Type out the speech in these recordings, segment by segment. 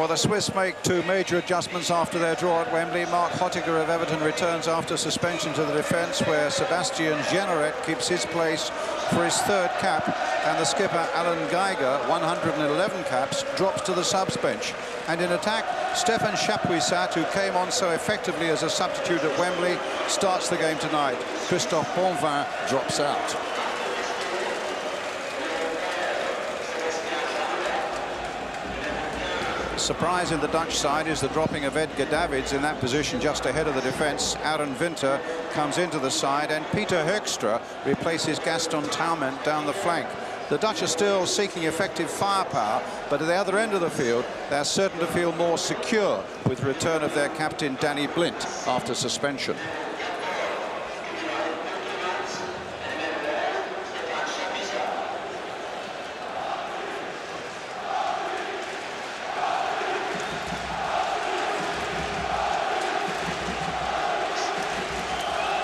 Well, the Swiss make two major adjustments after their draw at Wembley. Mark Hottiger of Everton returns after suspension to the defence, where Sebastian Generet keeps his place for his third cap, and the skipper Alan Geiger, 111 caps, drops to the subs bench. And in attack, Stefan Chapuisat, who came on so effectively as a substitute at Wembley, starts the game tonight. Christophe Bonvin drops out. Surprise in the Dutch side is the dropping of Edgar Davids in that position just ahead of the defence. Aaron Winter comes into the side, and Peter Hoekstra replaces Gaston Taument down the flank. The Dutch are still seeking effective firepower, but at the other end of the field, they're certain to feel more secure with the return of their captain Danny Blind after suspension.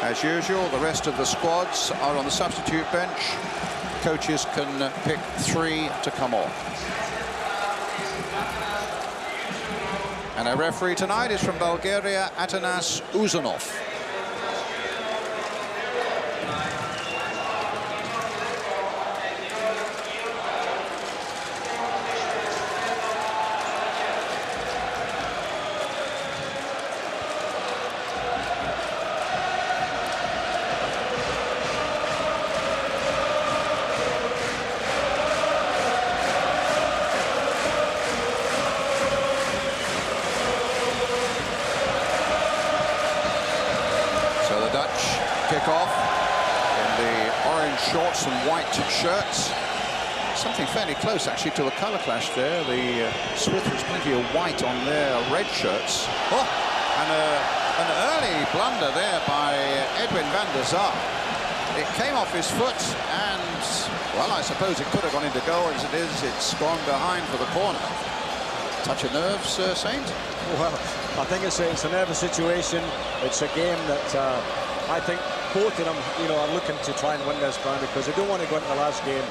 As usual, the rest of the squads are on the substitute bench. Coaches can pick 3 to come on. And our referee tonight is from Bulgaria, Atanas Uzanov. Kick-off in the orange shorts and white shirts. Something fairly close, actually, to a colour clash there. The Swiss was plenty of white on their red shirts. Oh, and an early blunder there by Edwin van der Sar. It came off his foot, and, well, I suppose it could have gone into goal. As it is, it's gone behind for the corner. Touch of nerves, Saint? Well, I think it's a nervous situation. It's a game that I think both of them, are looking to try and win this round, because they don't want to go into the last game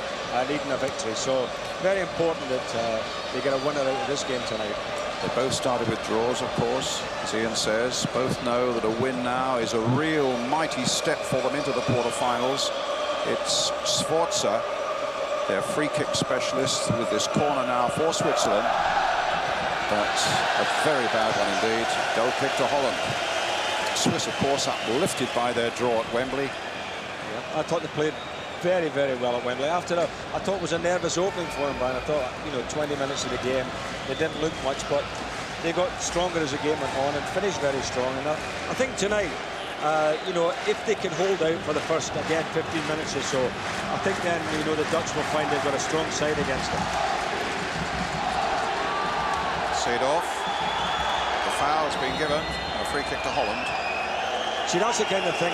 needing a victory. So very important that they get a winner out of this game tonight. They both started with draws, of course, as Ian says. Both know that a win now is a real mighty step for them into the quarterfinals. It's Sforza, their free kick specialist, with this corner now for Switzerland. But a very bad one indeed. Goal kick to Holland. Swiss, of course, uplifted by their draw at Wembley. Yeah, I thought they played very, very well at Wembley. After that, I thought it was a nervous opening for them, Brian. I thought, 20 minutes of the game, they didn't look much, but they got stronger as the game went on and finished very strong. And I think tonight, if they can hold out for the first, again, 15 minutes or so, I think then, the Dutch will find they've got a strong side against them. Seedorf. The foul's been given. A free kick to Holland. See, that's the kind of thing,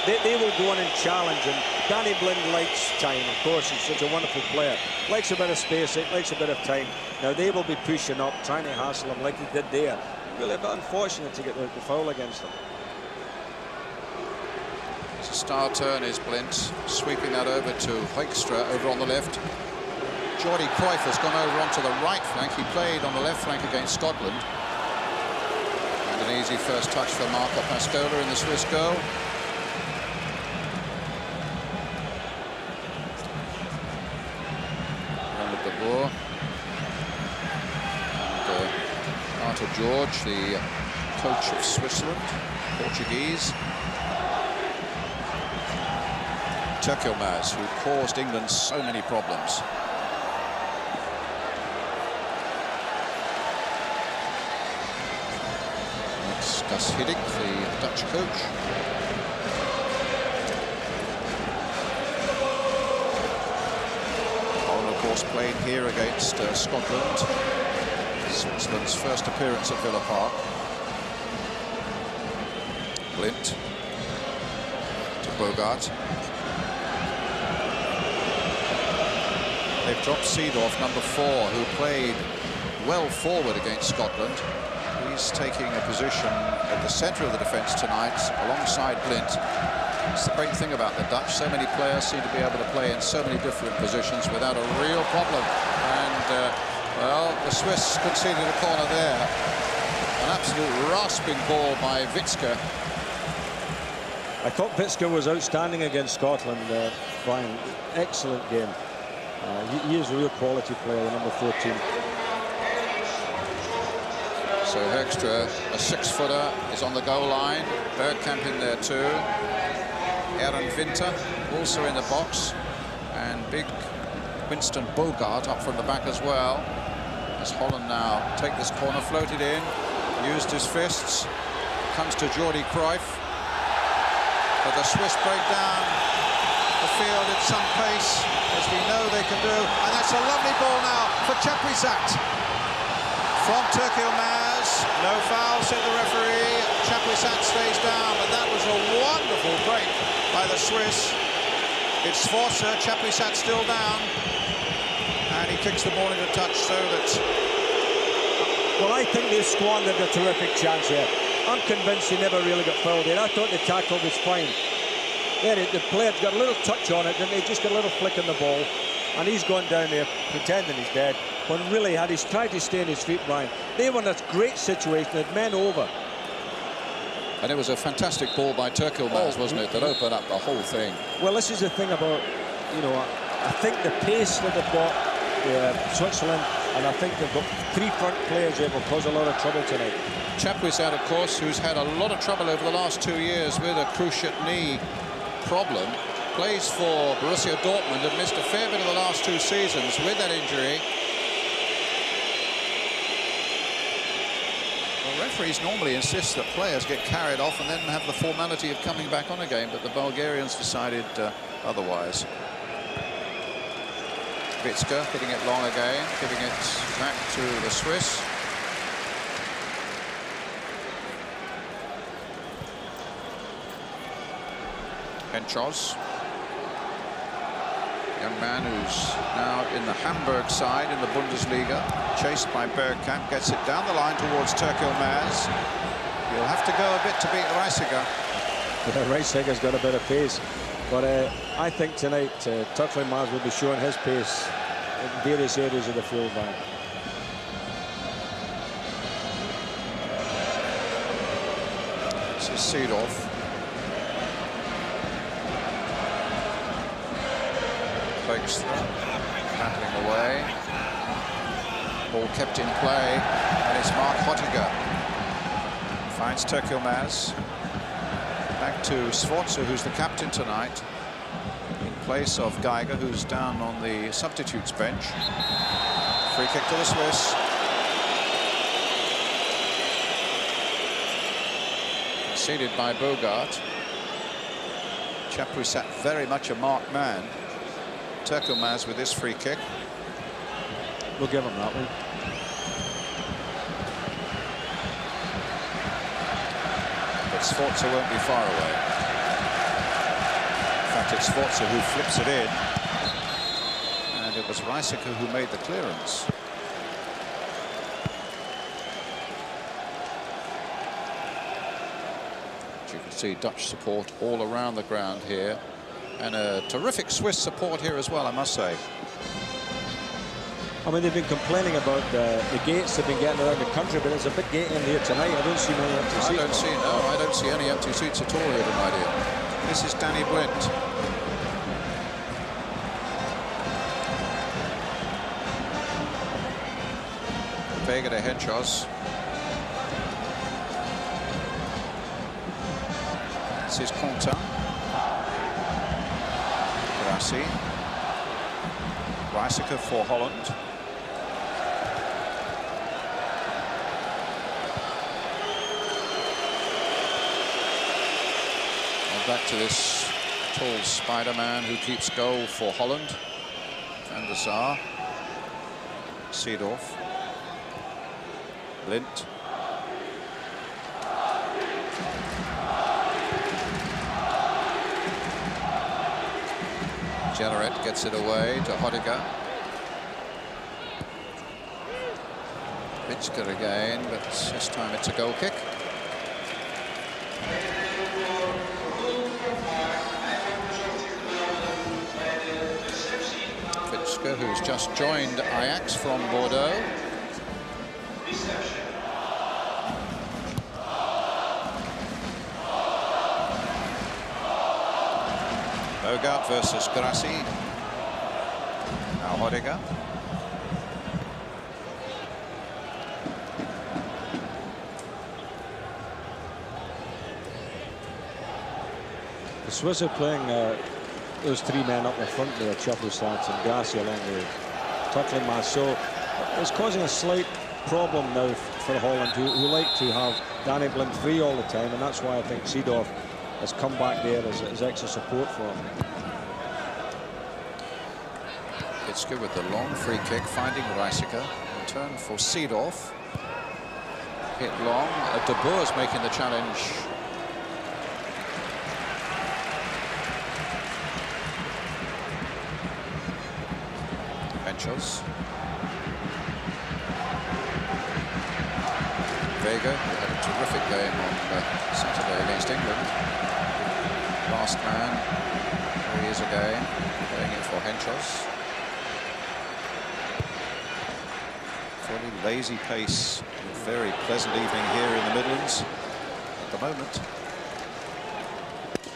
they will go on and challenge, and Danny Blind likes time, of course. He's such a wonderful player. Likes a bit of space, likes a bit of time. Now, they will be pushing up, trying to hassle him like they did there. Really a bit unfortunate to get the foul against them. It's a star turn is Blind, sweeping that over to Hoekstra over on the left. Jordi Cruyff has gone over onto the right flank. He played on the left flank against Scotland. An easy first touch for Marco Pascola in the Swiss goal. Round de Boer. And Arthur George, the coach of Switzerland, Portuguese. Turkelmaz, who caused England so many problems. Gus Hiddink, the Dutch coach. Holland, of course, playing here against Scotland. Switzerland's first appearance at Villa Park. Blind to Bogart. They've dropped Seedorf, number 4, who played well forward against Scotland. He's taking a position at the centre of the defence tonight, alongside Blind. It's the great thing about the Dutch. So many players seem to be able to play in so many different positions without a real problem. And Well, the Swiss conceded a corner there. An absolute rasping ball by Witzke. I thought Witzke was outstanding against Scotland, Brian. Excellent game. He is a real quality player, the number 14. So Högstra, a 6-footer, is on the goal line. Bergkamp in there too. Aaron Winter also in the box. And big Winston Bogart up from the back as well. As Holland now take this corner, floated in, used his fists. Comes to Jordi Cruyff. But the Swiss break down the field at some pace, as we know they can do. And that's a lovely ball now for Chapuisat. From Turkey Maz, no foul, said the referee. Chapuisat stays down, but that was a wonderful break by the Swiss. It's Sforza, Chapuisat still down, and he kicks the ball into touch so that... Well, I think they squandered a terrific chance here. I'm convinced he never really got fouled here. I thought the tackle was fine. There, the player got a little touch on it, didn't he? Just a little flick on the ball, and he's gone down there pretending he's dead. When really, had he tried to stay on his feet, Brian, they were in a great situation, had men over. And it was a fantastic ball by Turkey Maz, wasn't it, that opened up the whole thing. Well, this is the thing about, you know, I think the pace that they've got, Switzerland, and I think they've got 3 front players there will cause a lot of trouble tonight. Chapuisat, of course, who's had a lot of trouble over the last 2 years with a cruciate knee problem, plays for Borussia Dortmund and missed a fair bit of the last 2 seasons with that injury. Well, referees normally insist that players get carried off and then have the formality of coming back on again, but the Bulgarians decided otherwise. Witzke hitting it long again, giving it back to the Swiss. Henschos, young man who's now in the Hamburg side in the Bundesliga, chased by Bergkamp, gets it down the line towards Turkey Maz. He'll have to go a bit to beat Reisiger. Yeah, Reisiger's got a bit of pace, but I think tonight Turkey Maz will be showing his pace in various areas of the field. This is Seedorf. Fakes battling away. Ball kept in play, and it's Mark Hottiger. Finds Turkey Maz. Back to Sforza, who's the captain tonight, in place of Geiger, who's down on the substitutes bench. Free kick to the Swiss. Conceded by Bogart. Chapuisat very much a marked man. Turkey Maz with this free kick. We'll give him that one. But Sforza won't be far away. In fact, it's Sforza who flips it in. And it was Reisiger who made the clearance. As you can see, Dutch support all around the ground here. And a terrific Swiss support here as well, I must say. I mean, they've been complaining about the gates they've been getting around the country, but there's a big gate in here tonight. I don't see many empty seats. I don't see any empty seats at all here tonight here. This is Danny Blind. Vega to Henschos. This is Conta. Grassi. Reisiger for Holland. Back to this tall Spider-Man who keeps goal for Holland. Van der Sar. Seedorf. Lint. Jelleret gets it away to Hottiger. Witzke again, but this time it's a goal kick. Who's who's just joined Ajax from Bordeaux. Bogart versus Grassi. Now Hodega. The Swiss are playing those three men up in front there, Chufflestats and Grassi along the tackling mass. So it's causing a slight problem now for Holland, who like to have Danny Blind free all the time, and that's why I think Seedorf has come back there as extra support for him. It's good with the long free kick, finding Reisiger. Return for Seedorf. Hit long. De Boer's making the challenge. Benchos. Vega had a terrific game on Saturday against England. Last man, there he is again, playing it for Henchos. Fairly lazy pace, a very pleasant evening here in the Midlands at the moment.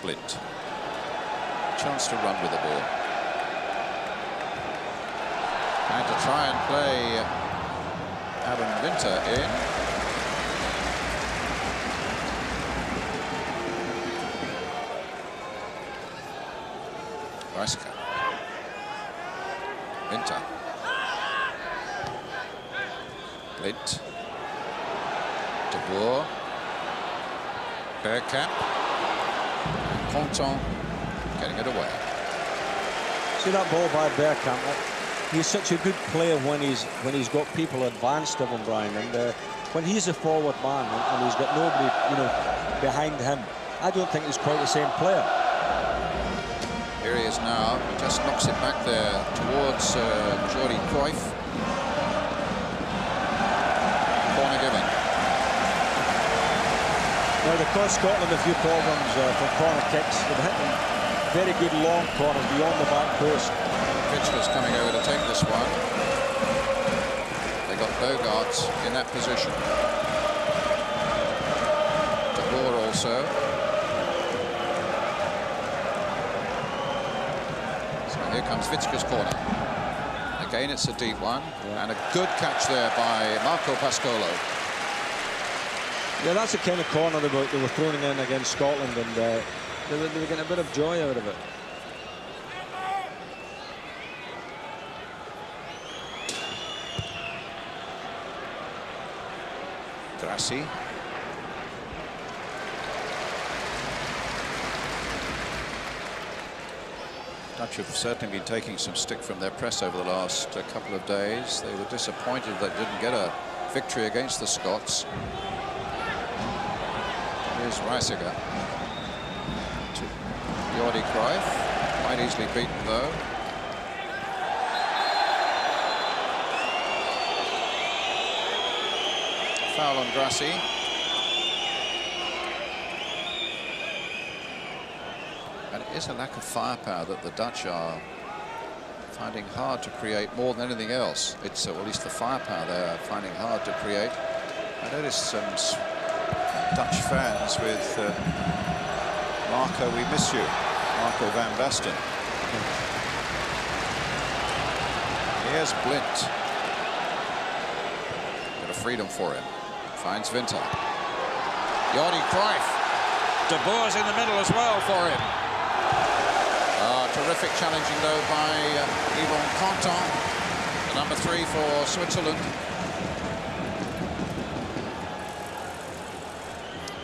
Blind. Chance to run with the ball. And to try and play Adam Winter in. Reisiger. Winter. Blind. De Boer. Bergkamp. Conton getting it away. See that ball by Bergkamp? He's such a good player when he's got people advanced of him, Brian. And when he's a forward man and he's got nobody, behind him, I don't think he's quite the same player. Here he is now. He just knocks it back there towards Jordi Cruyff. Corner given. Now, they cost Scotland a few problems for corner kicks. They've hit them very good long corners beyond the back post. Fitchler's coming over to take this one. They got Bogart in that position. De Boer also. So here comes Witske's corner. Again, it's a deep one. Yeah. And a good catch there by Marco Pascolo. Yeah, that's the kind of corner they were throwing in against Scotland, and they were getting a bit of joy out of it. Grassi. Dutch have certainly been taking some stick from their press over the last couple of days. They were disappointed they didn't get a victory against the Scots. Here's Reisiger to Jordi Cruyff. Quite easily beaten though. Foul on Grassi. And it is a lack of firepower that the Dutch are finding hard to create more than anything else. It's at least the firepower they are finding hard to create. I noticed some Dutch fans with Marco, we miss you, Marco van Basten. Here's Blind. Bit of freedom for him. Finds Winter. Jordi Cruyff. De Boer's in the middle as well for him. Terrific challenging though by Yvon Conton, the number 3 for Switzerland.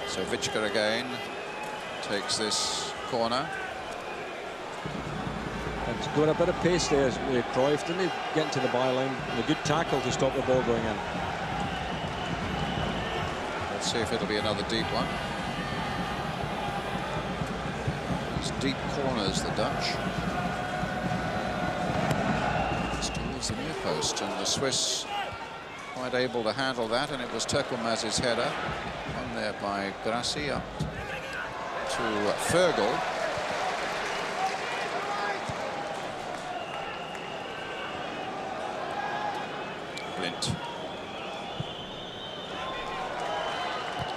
So Witsche again takes this corner. It's got a bit of pace there with Cruyff, didn't he? Getting to the byline. A good tackle to stop the ball going in. Let's see if it'll be another deep one. These deep corners, the Dutch. It's towards the near post, and the Swiss quite able to handle that, and it was Turkelmaz's header. Won there by Grassi up to Fergal. Blint.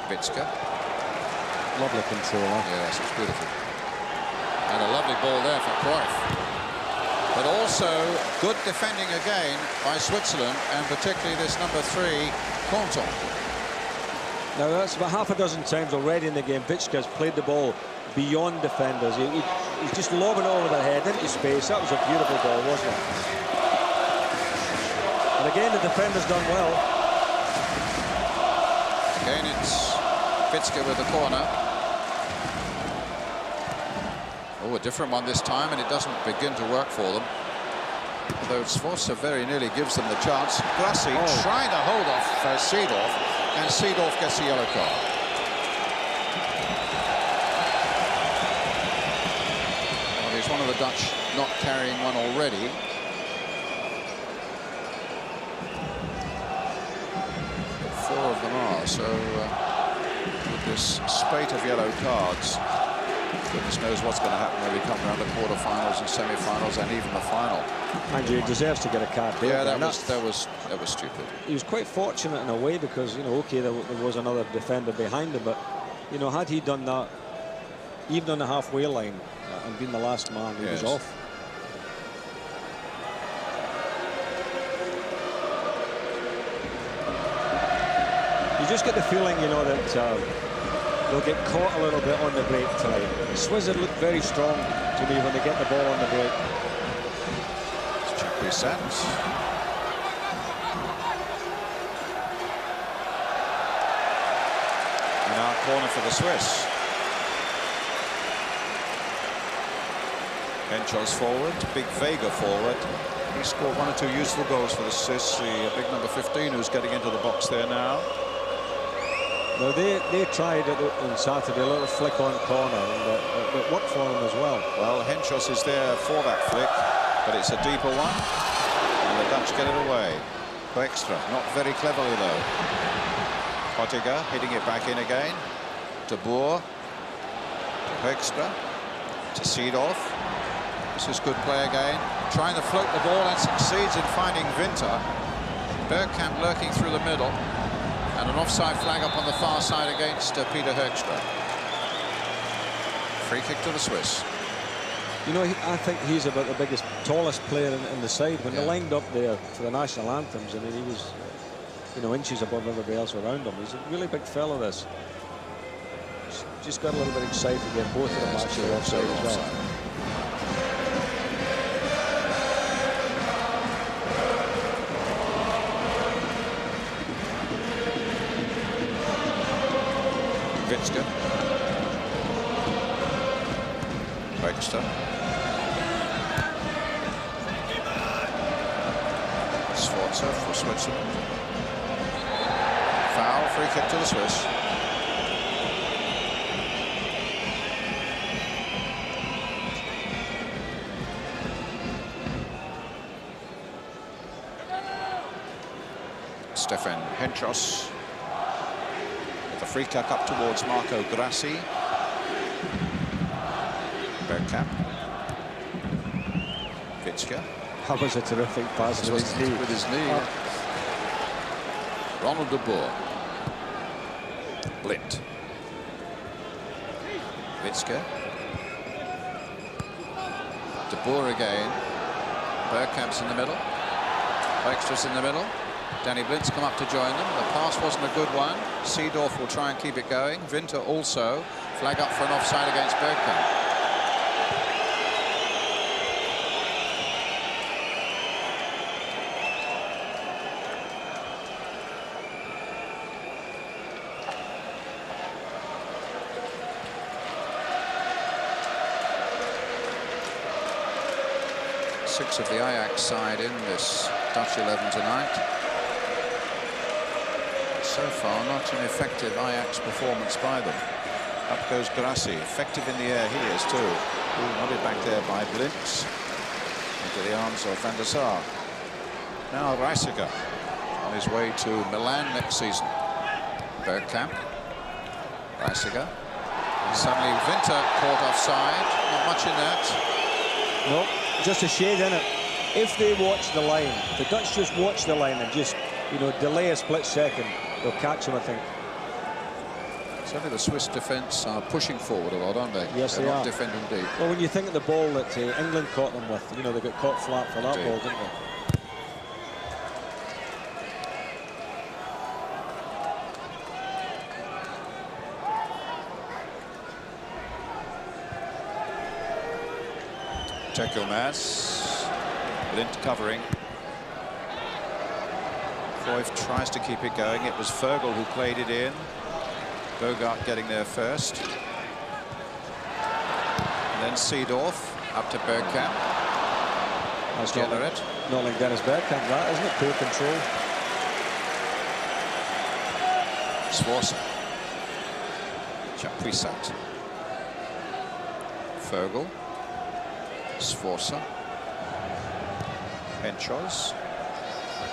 Witzke. Lovely control. Yes, it's beautiful. And a lovely ball there for Cruyff. But also good defending again by Switzerland, and particularly this number 3, Conton. Now that's about half a dozen times already in the game. Witzke has played the ball beyond defenders. He's just lobbing it over their head into space. That was a beautiful ball, wasn't it? And again, the defender's done well. Again, it's Witzke with the corner. Oh, a different one this time, and it doesn't begin to work for them. Although Sforza very nearly gives them the chance. Grassi trying to hold off Seedorf, and Seedorf gets a yellow card. Well, he's one of the Dutch not carrying one already. Four of them are, so with this spate of yellow cards, goodness knows what's going to happen when we come around the quarterfinals and semi-finals and even the final. Andrew, he deserves to get a card. Yeah, that was stupid. He was quite fortunate in a way because, you know, okay, there was another defender behind him, but, you know, had he done that even on the halfway line and been the last man, he was off. You just get the feeling, you know, that they'll get caught a little bit on the break tonight. Switzerland look very strong to me when they get the ball on the break. Check resets. And our corner for the Swiss. Henschels forward, big Vega forward. He scored 1 or 2 useful goals for the Swiss. The big number 15 who's getting into the box there now. Now they tried on Saturday a little flick on corner, and it worked for them as well. Well, Henschels is there for that flick, but it's a deeper one, and the Dutch get it away. Extra, not very cleverly though. Pottiger hitting it back in again. De Boer. Extra. To Seedorf. This is good play again. Trying to float the ball and succeeds in finding Winter. Bergkamp lurking through the middle. And an offside flag up on the far side against Peter Hoekstra. Free kick to the Swiss. You know, I think he's about the biggest, tallest player in the side. When they lined up there for the national anthems, I mean, he was, you know, inches above everybody else around him. He's a really big fellow, this. Just got a little bit excited again. Both of them actually offside as well. Witzke. Hoekstra. Sforza for Switzerland. Foul, free kick to the Swiss. Stefan Henschels. The free kick up towards Marco Grassi. Bergkamp. Witzke. That was a terrific pass with his knee. With his knee. Ronald de Boer. Blint. Witzke. De Boer again. Bergkamp's in the middle. Hoekstra's in the middle. Danny Blint's come up to join them. The pass wasn't a good one. Seedorf will try and keep it going. Winter also. Flag up for an offside against Bergkamp. Six of the Ajax side in this Dutch 11 tonight. So far, not an effective Ajax performance by them. Up goes Grassi, effective in the air he is too. Nodded back there by Blintz. Into the arms of Van der Sar. Now Reisiger on his way to Milan next season. Bergkamp. Reisiger. Suddenly Winter caught offside. Not much in that. No, just a shade in it. If they watch the line, the Dutch just watch the line and just you know, delay a split second, they'll catch him, I think. Certainly the Swiss defence are pushing forward a lot, aren't they? Yes, They're they not are. defending deep. Well, when you think of the ball that England caught them with, you know, they got caught flat for that ball, didn't they? Tekilmaz into covering. Cruyff tries to keep it going. It was Fergal who played it in. Bogart getting there first. And then Seedorf up to Bergkamp. That's Generett. Not like Dennis Bergkamp, that, isn't it? Poor control. Sforza. Chapuisat. Fergal. Sforza. Henchos.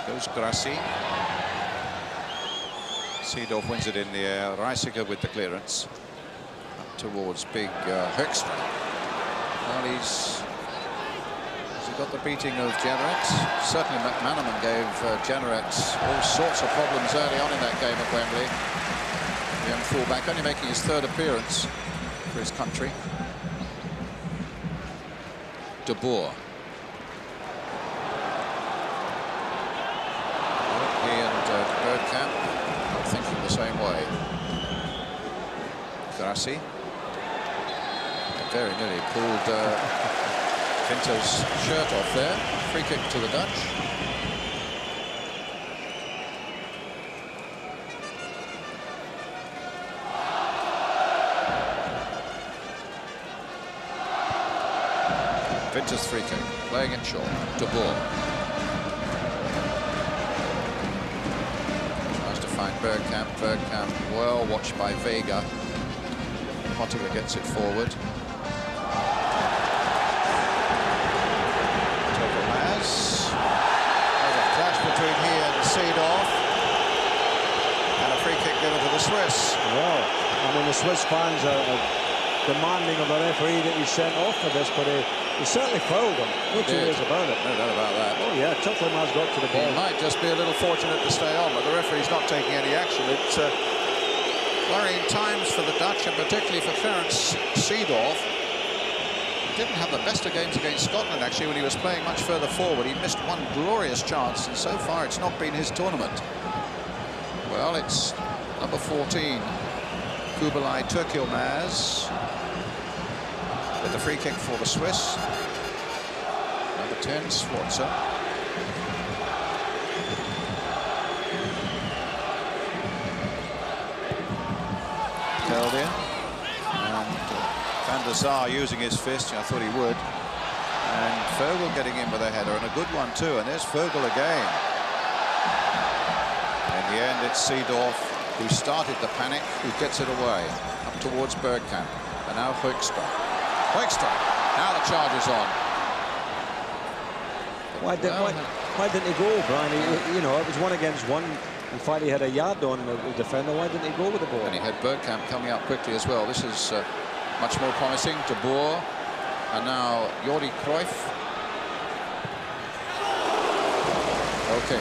Goes Grassi. Seedorf wins it in the air. Reisiger with the clearance. Up towards big Hoekstra. Well, has he got the beating of Generett? Certainly McManaman gave Generett all sorts of problems early on in that game at Wembley. The young fullback only making his third appearance for his country. De Boer. He and Bergkamp not thinking the same way. Grassi. Very nearly pulled Pinto's shirt off there. Free kick to the Dutch. Pinto's free kick, playing it short. De Boer. Tries to find Bergkamp. Bergkamp well watched by Vega. Pottinger gets it forward. Tekilmaz. There's a clash between he and Seedorf. And a free kick given to the Swiss. Well, I mean, the Swiss fans are demanding of the referee that he's sent off for this, but he certainly fouled him. No two ways about it. No doubt about that. Oh yeah, Tekilmaz got to the ball. He might just be a little fortunate to stay on, but the referee's not taking any action. It's worrying times for the Dutch, and particularly for Clarence Seedorf. He didn't have the best of games against Scotland, actually, when he was playing much further forward. He missed one glorious chance, and so far it's not been his tournament. Well, it's number 14, Kubilay Tekilmaz, with the free kick for the Swiss. Number 10, Sforza. Held in. And Van der Sar using his fist. I thought he would. And Fergal getting in with a header, and a good one too. And there's Fergal again. In the end, it's Seedorf who started the panic, who gets it away. Up towards Bergkamp. And now Hoekstra. Hoekstra. Now the charge is on. Why didn't he go, Brian? You know, it was 1 against 1. In fact, he had a yard on the defender. Why didn't he go with the ball? And he had Bergkamp coming up quickly as well. This is much more promising. De Boer. And now Jordi Cruyff. Okay.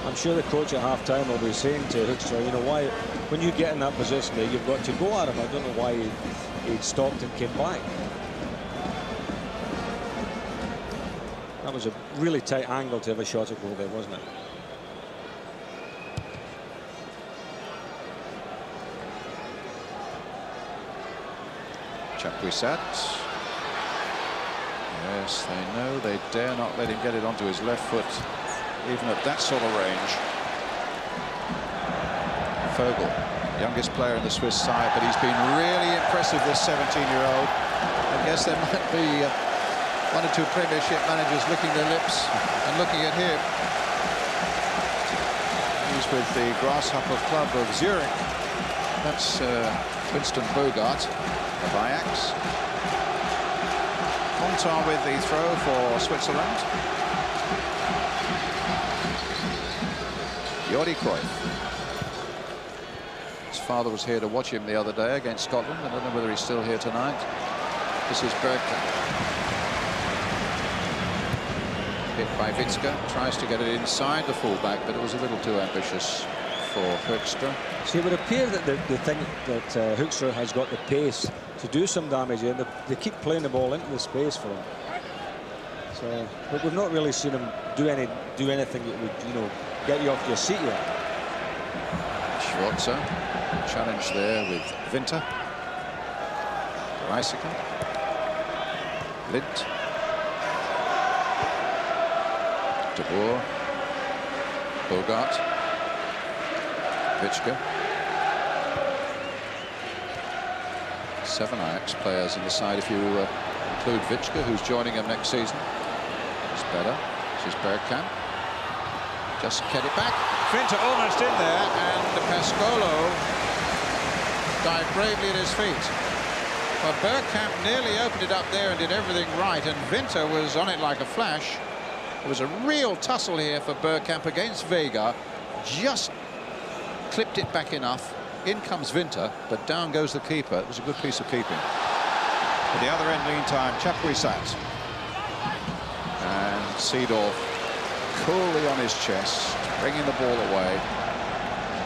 I'm sure the coach at half-time will be saying to Hoekstra, you know, why, when you get in that position there, you've got to go at him. I don't know why he stopped and came back. That was a really tight angle to have a shot at goal there, wasn't it? Chapuisat. Yes, they know they dare not let him get it onto his left foot, even at that sort of range. Fergal, youngest player in the Swiss side, but he's been really impressive, this 17-year-old. I guess there might be 1 or 2 Premiership managers licking their lips and looking at him. He's with the Grasshopper Club of Zurich. That's Winston Bogart of Ajax. Contar with the throw for Switzerland. Jordi Cruyff. His father was here to watch him the other day against Scotland. I don't know whether he's still here tonight. This is Bergkamp. Hit by Witska, tries to get it inside the fullback, but it was a little too ambitious for Hoekstra. So it would appear that they think that Hoekstra has got the pace to do some damage here. They keep playing the ball into the space for him. So, but we've not really seen him do anything that would, you know, get you off your seat yet. Schwarzer, challenge there with Winter. Reisiger. Lint. De Boer. Bogart. Witska. 7 Ajax players in the side if you include Witska, who's joining them next season. It's better. This is Bergkamp. Just get it back. Winter almost in there, and Pascolo dived bravely at his feet. Well, Bergkamp nearly opened it up there and did everything right, and Winter was on it like a flash. It was a real tussle here for Bergkamp against Vega. Just clipped it back enough. In comes Winter, but down goes the keeper. It was a good piece of keeping. At the other end, meantime, Chapuisat. And Seedorf coolly on his chest, bringing the ball away.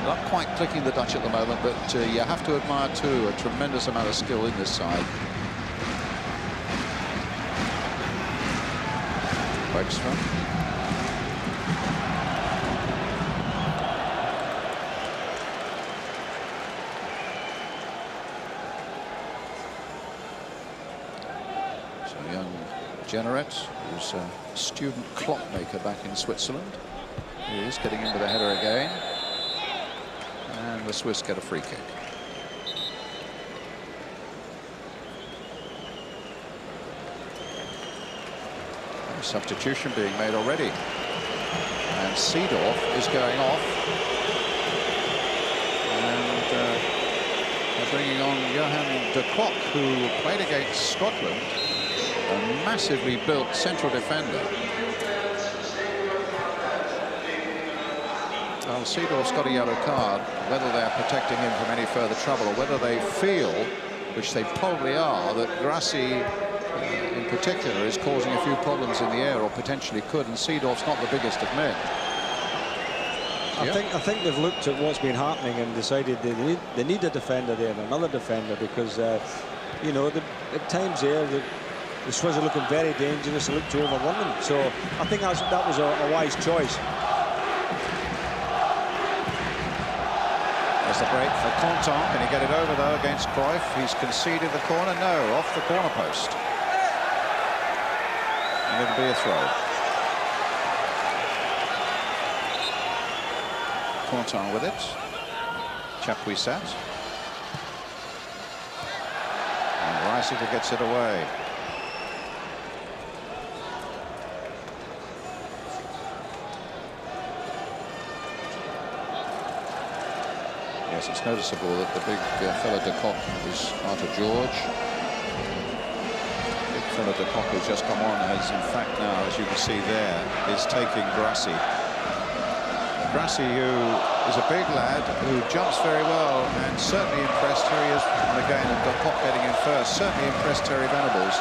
Not quite clicking the Dutch at the moment, but you have to admire, too, a tremendous amount of skill in this side. Hoekstra. Generet, who's a student clockmaker back in Switzerland. He is getting in with a header again. And the Swiss get a free kick. Substitution being made already. And Seedorf is going off. And they're bringing on Johan de Kock, who played against Scotland. A massively built central defender. Well, Seedorf's got a yellow card. Whether they're protecting him from any further trouble, or whether they feel, which they probably are, that Grassi in particular is causing a few problems in the air, or potentially could, and Seedorf's not the biggest of men. I think they've looked at what's been happening and decided they need a defender there and another defender, because you know, at times there the Swiss are looking very dangerous and look to overrun them. So I think that was a wise choice. There's the break for Contant. Can he get it over, though, against Cruyff? He's conceded the corner. No, off the corner post. And it'll be a throw. Contant with it. Chapuisat. And Reisiger gets it away. Yes, it's noticeable that the big fella de Kock is Arthur George. Big fella de Kock who's just come on has, in fact, now, as you can see there, is taking Grassi. Grassi, who is a big lad, who jumps very well and certainly impressed. Here he is, and again, and de Kock getting in first. Certainly impressed Terry Venables.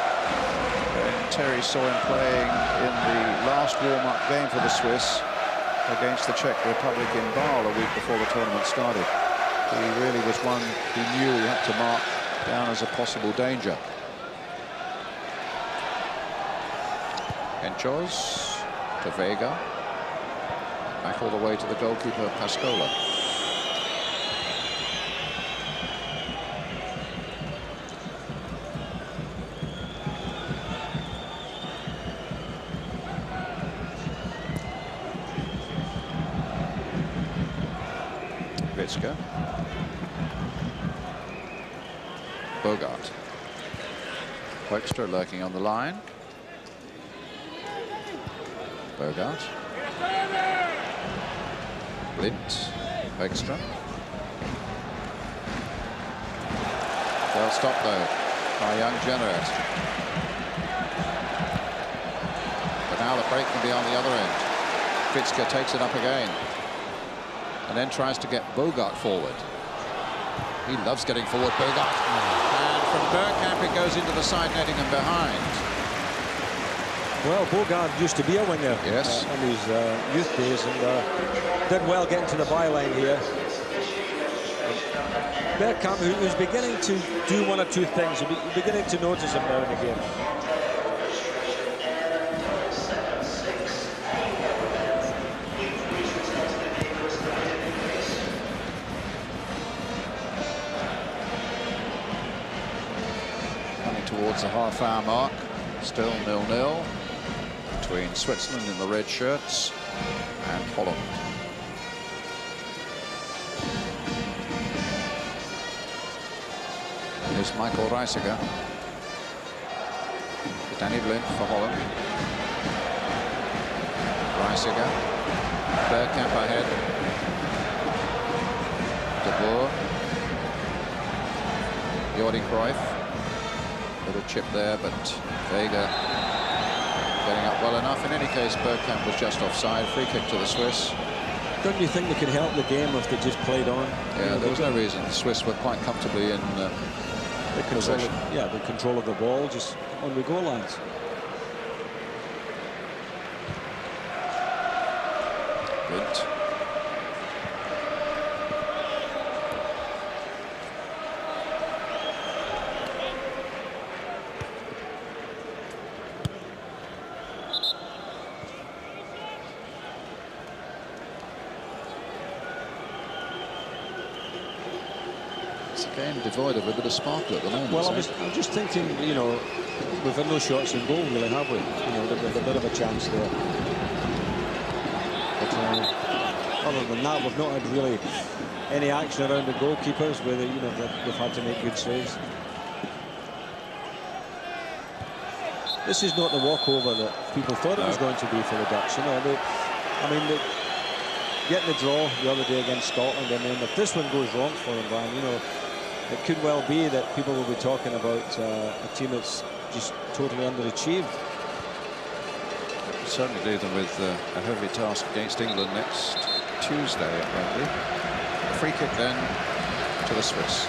And Terry saw him playing in the last warm-up game for the Swiss against the Czech Republic in Bâle a week before the tournament started. He really was one who knew he had to mark down as a possible danger. Enchos to Vega. Back all the way to the goalkeeper, Pascola. Witska. Bogart. Hoekstra lurking on the line. Bogart. Lint. Hoekstra. Well stopped though by young Generet. But now the break can be on the other end. Witska takes it up again. And then tries to get Bogart forward. He loves getting forward, Bogart. And from Bergkamp it goes into the side netting and behind. Well, Bogart used to be a winger Yes. in his youth days, and did well getting to the byline here. Bergkamp, who's beginning to do one or two things, beginning to notice him now and again. Coming towards the half-hour mark, still 0-0 between Switzerland in the red shirts and Holland. Here's Michael Reisiger. Danny Blind for Holland. Reisiger. Bergkamp ahead. De Boer. Jordi Cruyff. Little chip there, but Vega getting up well enough. In any case, Bergkamp was just offside. Free kick to the Swiss. Don't you think they could help the game if they just played on? Yeah, there was no reason. The Swiss were quite comfortably in the control of the ball, just on the goal lines. Good. Game devoid of a bit of sparkle at the moment. Well, I'm just thinking, you know, we've had no shots in goal, really, have we? You know, there's a bit of a chance there. But other than that, we've not had really any action around the goalkeepers where they, you know, they've had to make good saves. This is not the walkover that people thought it was going to be for the Dutch. You know, getting the draw the other day against Scotland, I mean, if this one goes wrong for them, Brian, you know, it could well be that people will be talking about a team that's just totally underachieved. We'll certainly leave them with a heavy task against England next Tuesday at Wembley. Free kick then to the Swiss.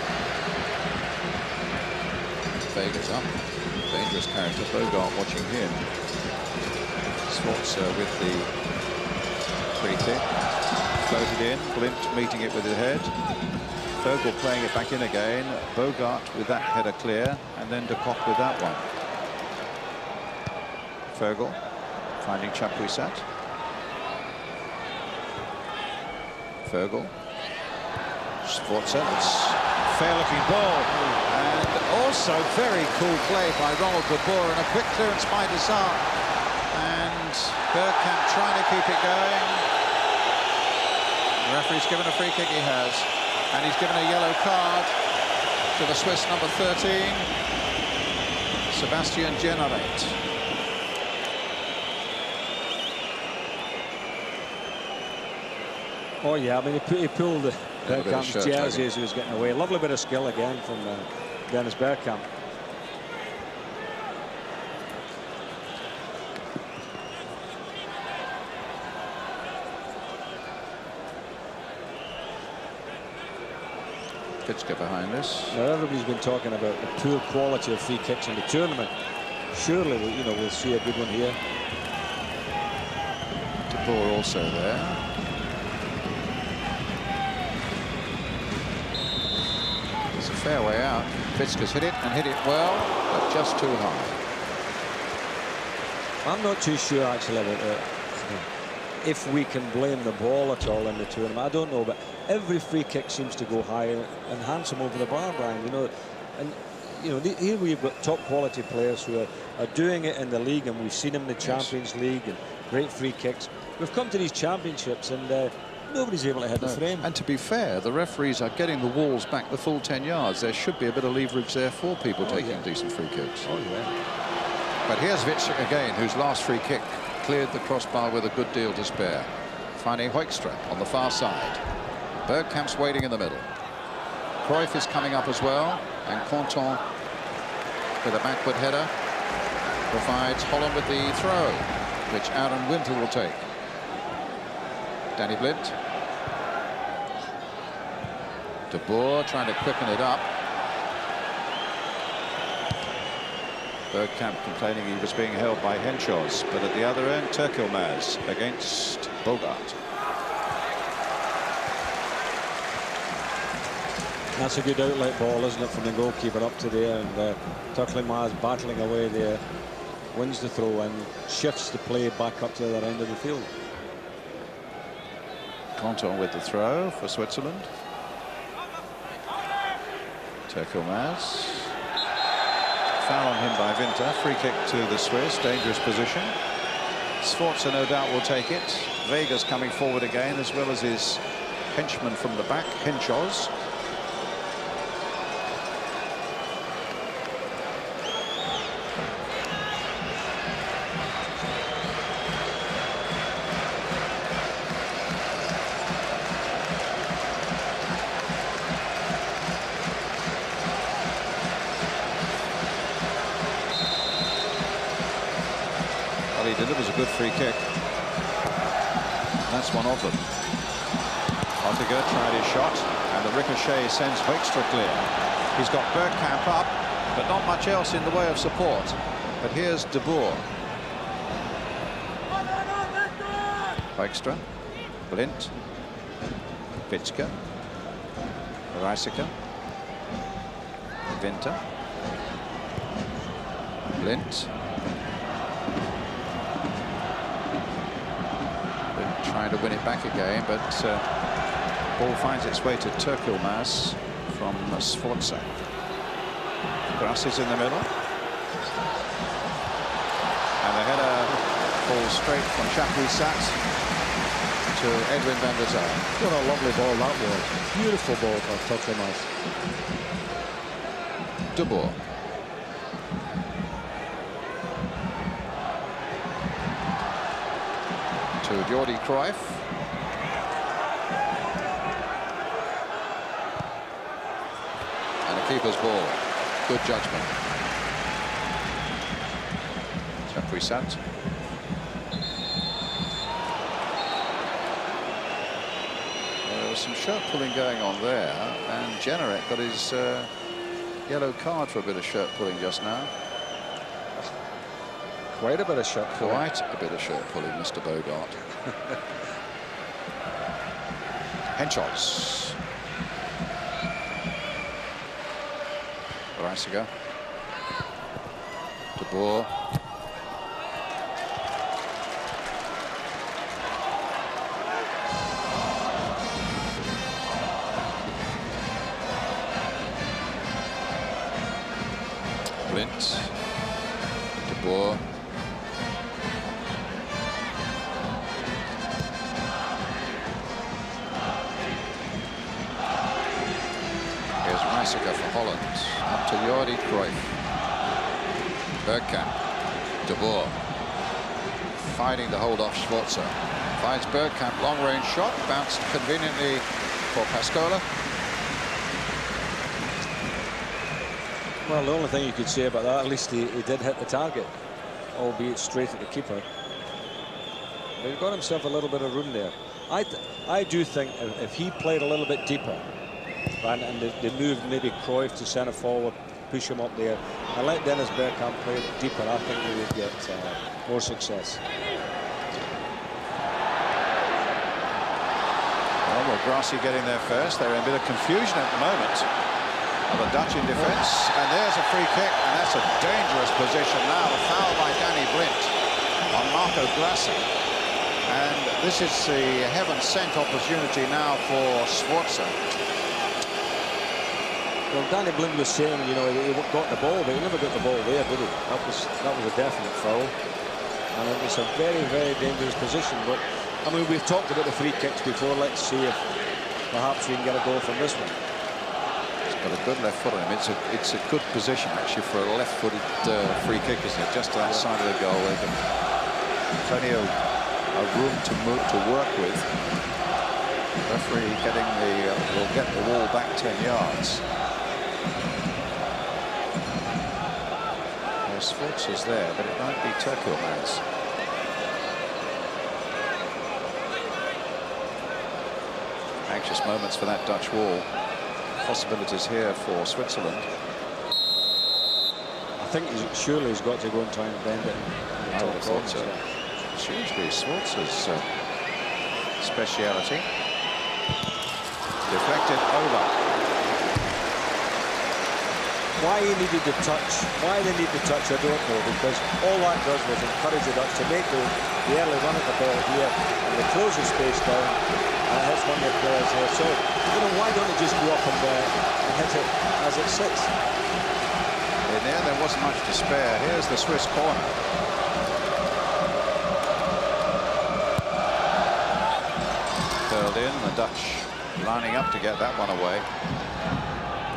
Vega's up. Dangerous character. Bogart watching him. Sforza with the free kick. Floated in. Blind meeting it with his head. Vogel playing it back in again. Bogart with that header clear, and then de Kock with that one. Vogel finding Chapuisat. Vogel. Sforza. It's fair-looking ball, and also very cool play by Ronald de Boer, and a quick clearance by Desart. And Bergkamp trying to keep it going. The referee's given a free kick. He has. And he's given a yellow card to the Swiss number 13, Sebastian Generate. Oh yeah, I mean he pulled Bergkamp's jersey as he was getting away. Lovely bit of skill again from Dennis Bergkamp. Get behind this. Now everybody's been talking about the poor quality of free kicks in the tournament. Surely, you know, we'll see a good one here. De Boer also there. It's a fair way out. Fitzger's hit it and hit it well, but just too high. I'm not too sure actually about if we can blame the ball at all in the tournament. I don't know, but every free kick seems to go higher and handsome over the bar, Brian. You know, and you know here we've got top quality players who are doing it in the league, and we've seen them in the Champions League and great free kicks. We've come to these championships and nobody's able to hit the frame. And to be fair, the referees are getting the walls back the full 10 yards. There should be a bit of leverage there for people taking decent free kicks. Oh yeah. But here's Witsche again, whose last free kick cleared the crossbar with a good deal to spare. Finding Hoekstra on the far side. Bergkamp's waiting in the middle. Cruyff is coming up as well, and Conton with a backward header provides Holland with the throw, which Aaron Winter will take. Danny Blind. De Boer trying to quicken it up. Bergkamp complaining he was being held by Henshaws, but at the other end, Turkelmaz against Bogart. That's a good outlet ball, isn't it, from the goalkeeper up to there, and Turkelmaz battling away there, wins the throw and shifts the play back up to the other end of the field. Conton with the throw for Switzerland. Turkelmaz. Foul on him by Winter. Free kick to the Swiss. Dangerous position. Sforza no doubt will take it. Vega's coming forward again, as well as his henchman from the back, Henshaws. He delivers a good free kick. That's one of them. Ottiger tried his shot, and the ricochet sends Hoekstra clear. He's got Bergkamp up, but not much else in the way of support. But here's De Boer. Hoekstra, Blind, Witske, Reisiger, Winter, Blind. Trying to win it back again, but ball finds its way to Turkelmaz from Sforza. Grass is in the middle, and the header falls straight from Chapuisat to Edwin van der Sar. What a lovely ball that was. Beautiful ball for Turkelmaz. De Boer. To Jordi Cruyff. And a keeper's ball. Good judgment. Chapuisat. There was some shirt pulling going on there, and Jennerek got his yellow card for a bit of shirt pulling just now. Quite a bit of shirt pulling. Quite a bit of shirt pulling, Mr. Bogart. Henshaws. Reisiger. De Boer. Blind. De Boer. For Holland, up to Jordi Cruyff. Bergkamp, De Boer, fighting the hold off Sforza. Finds Bergkamp, long-range shot, bounced conveniently for Pascola. Well, the only thing you could say about that, at least he did hit the target, albeit straight at the keeper. But he got himself a little bit of room there. I do think if he played a little bit deeper, and they moved maybe Cruyff to centre forward, push him up there, and let Dennis Bergkamp play it deeper, I think we would get more success. Well, Grassy getting there first. They're in a bit of confusion at the moment. The Dutch in defence, and there's a free kick, and that's a dangerous position now. A foul by Danny Blind on Marco Grassi. And this is the heaven-sent opportunity now for Sforza. Well, Danny Blind was saying, you know, he got the ball, but he never got the ball there, did he? That was a definite foul, and it was a very, very dangerous position. But I mean, we've talked about the free kicks before. Let's see if perhaps we can get a goal from this one. He's got a good left foot on him. It's a good position actually for a left-footed free kick, isn't it? Just to that side of the goal. There's plenty of room to work with. Referee getting will get the wall back 10 yards. Sforza's there, but it might be Turkelmaz. Anxious moments for that Dutch wall. Possibilities here for Switzerland. think surely he's got to go and try and bend it. I would have thought so. It's usually Swartz's speciality. Deflected over. Why he needed the touch, why they need the touch, I don't know, because all that does was encourage the Dutch to make the early run at the ball here, and they close the space down, and it hits one of the players here. So, you know, why don't they just go up and hit it as it sits? In there wasn't much to spare. Here's the Swiss corner. Curled in, the Dutch lining up to get that one away.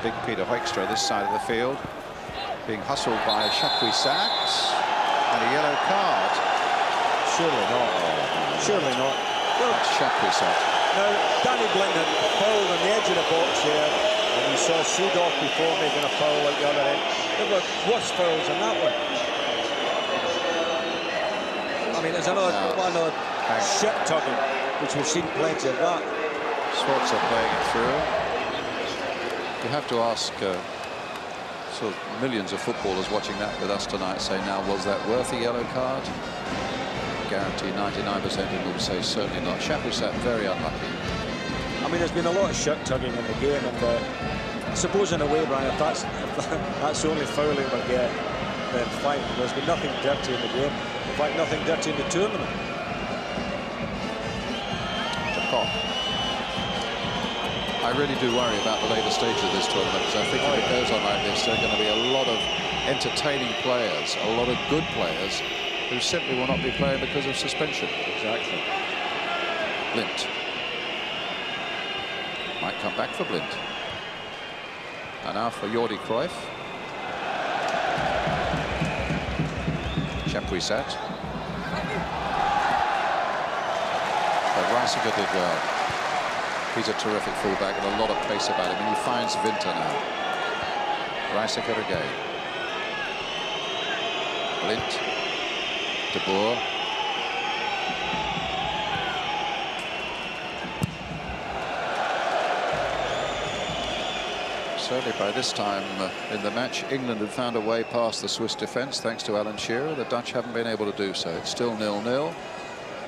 Big Peter Hoekstra this side of the field, being hustled by Chapuisat, and a yellow card. Surely not. Surely not. Well, that's Chapuisat. Now, Danny Blind had fouled on the edge of the box here, and you saw Seedorf before making a foul at the other end. There were worse fouls than that one. I mean, there's another shit tugging, which we've seen plenty of that. Swartz playing it through. You have to ask sort of millions of footballers watching that with us tonight, say, now, was that worth a yellow card? Guarantee 99% of them will say certainly not. Chapuisat very unlucky. I mean, there's been a lot of shit tugging in the game, and I suppose in a way, Brian, if that's the only fouling we get, then fine. There's been nothing dirty in the game. In fact, nothing dirty in the tournament. I really do worry about the later stages of this tournament, because I think if it goes on like this, there are going to be a lot of entertaining players, a lot of good players, who simply will not be playing because of suspension. Exactly. Blind. Might come back for Blind. And now for Jordi Cruyff. Chapuisat. But Reisiger did well. He's a terrific fullback and a lot of pace about him, and he finds Winter now. Reisiger again. Blind. De Boer. Certainly by this time in the match, England had found a way past the Swiss defence thanks to Alan Shearer. The Dutch haven't been able to do so. It's still 0-0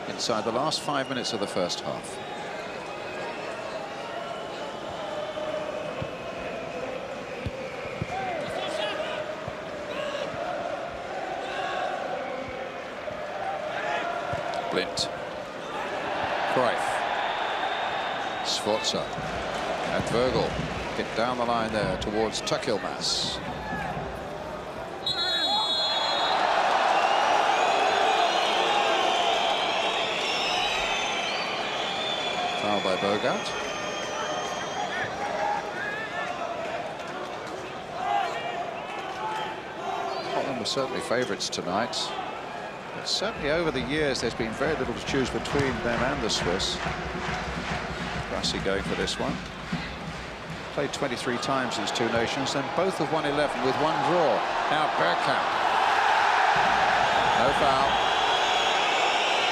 inside the last 5 minutes of the first half. Blind. Cruyff. Sforza. And Virgil get down the line there towards Tukilmas. Foul by Bogarde. Holland were certainly favourites tonight. But certainly over the years, there's been very little to choose between them and the Swiss. Brassy going for this one. Played 23 times, these two nations, and both have won 11 with one draw. Now Bergkamp. No foul.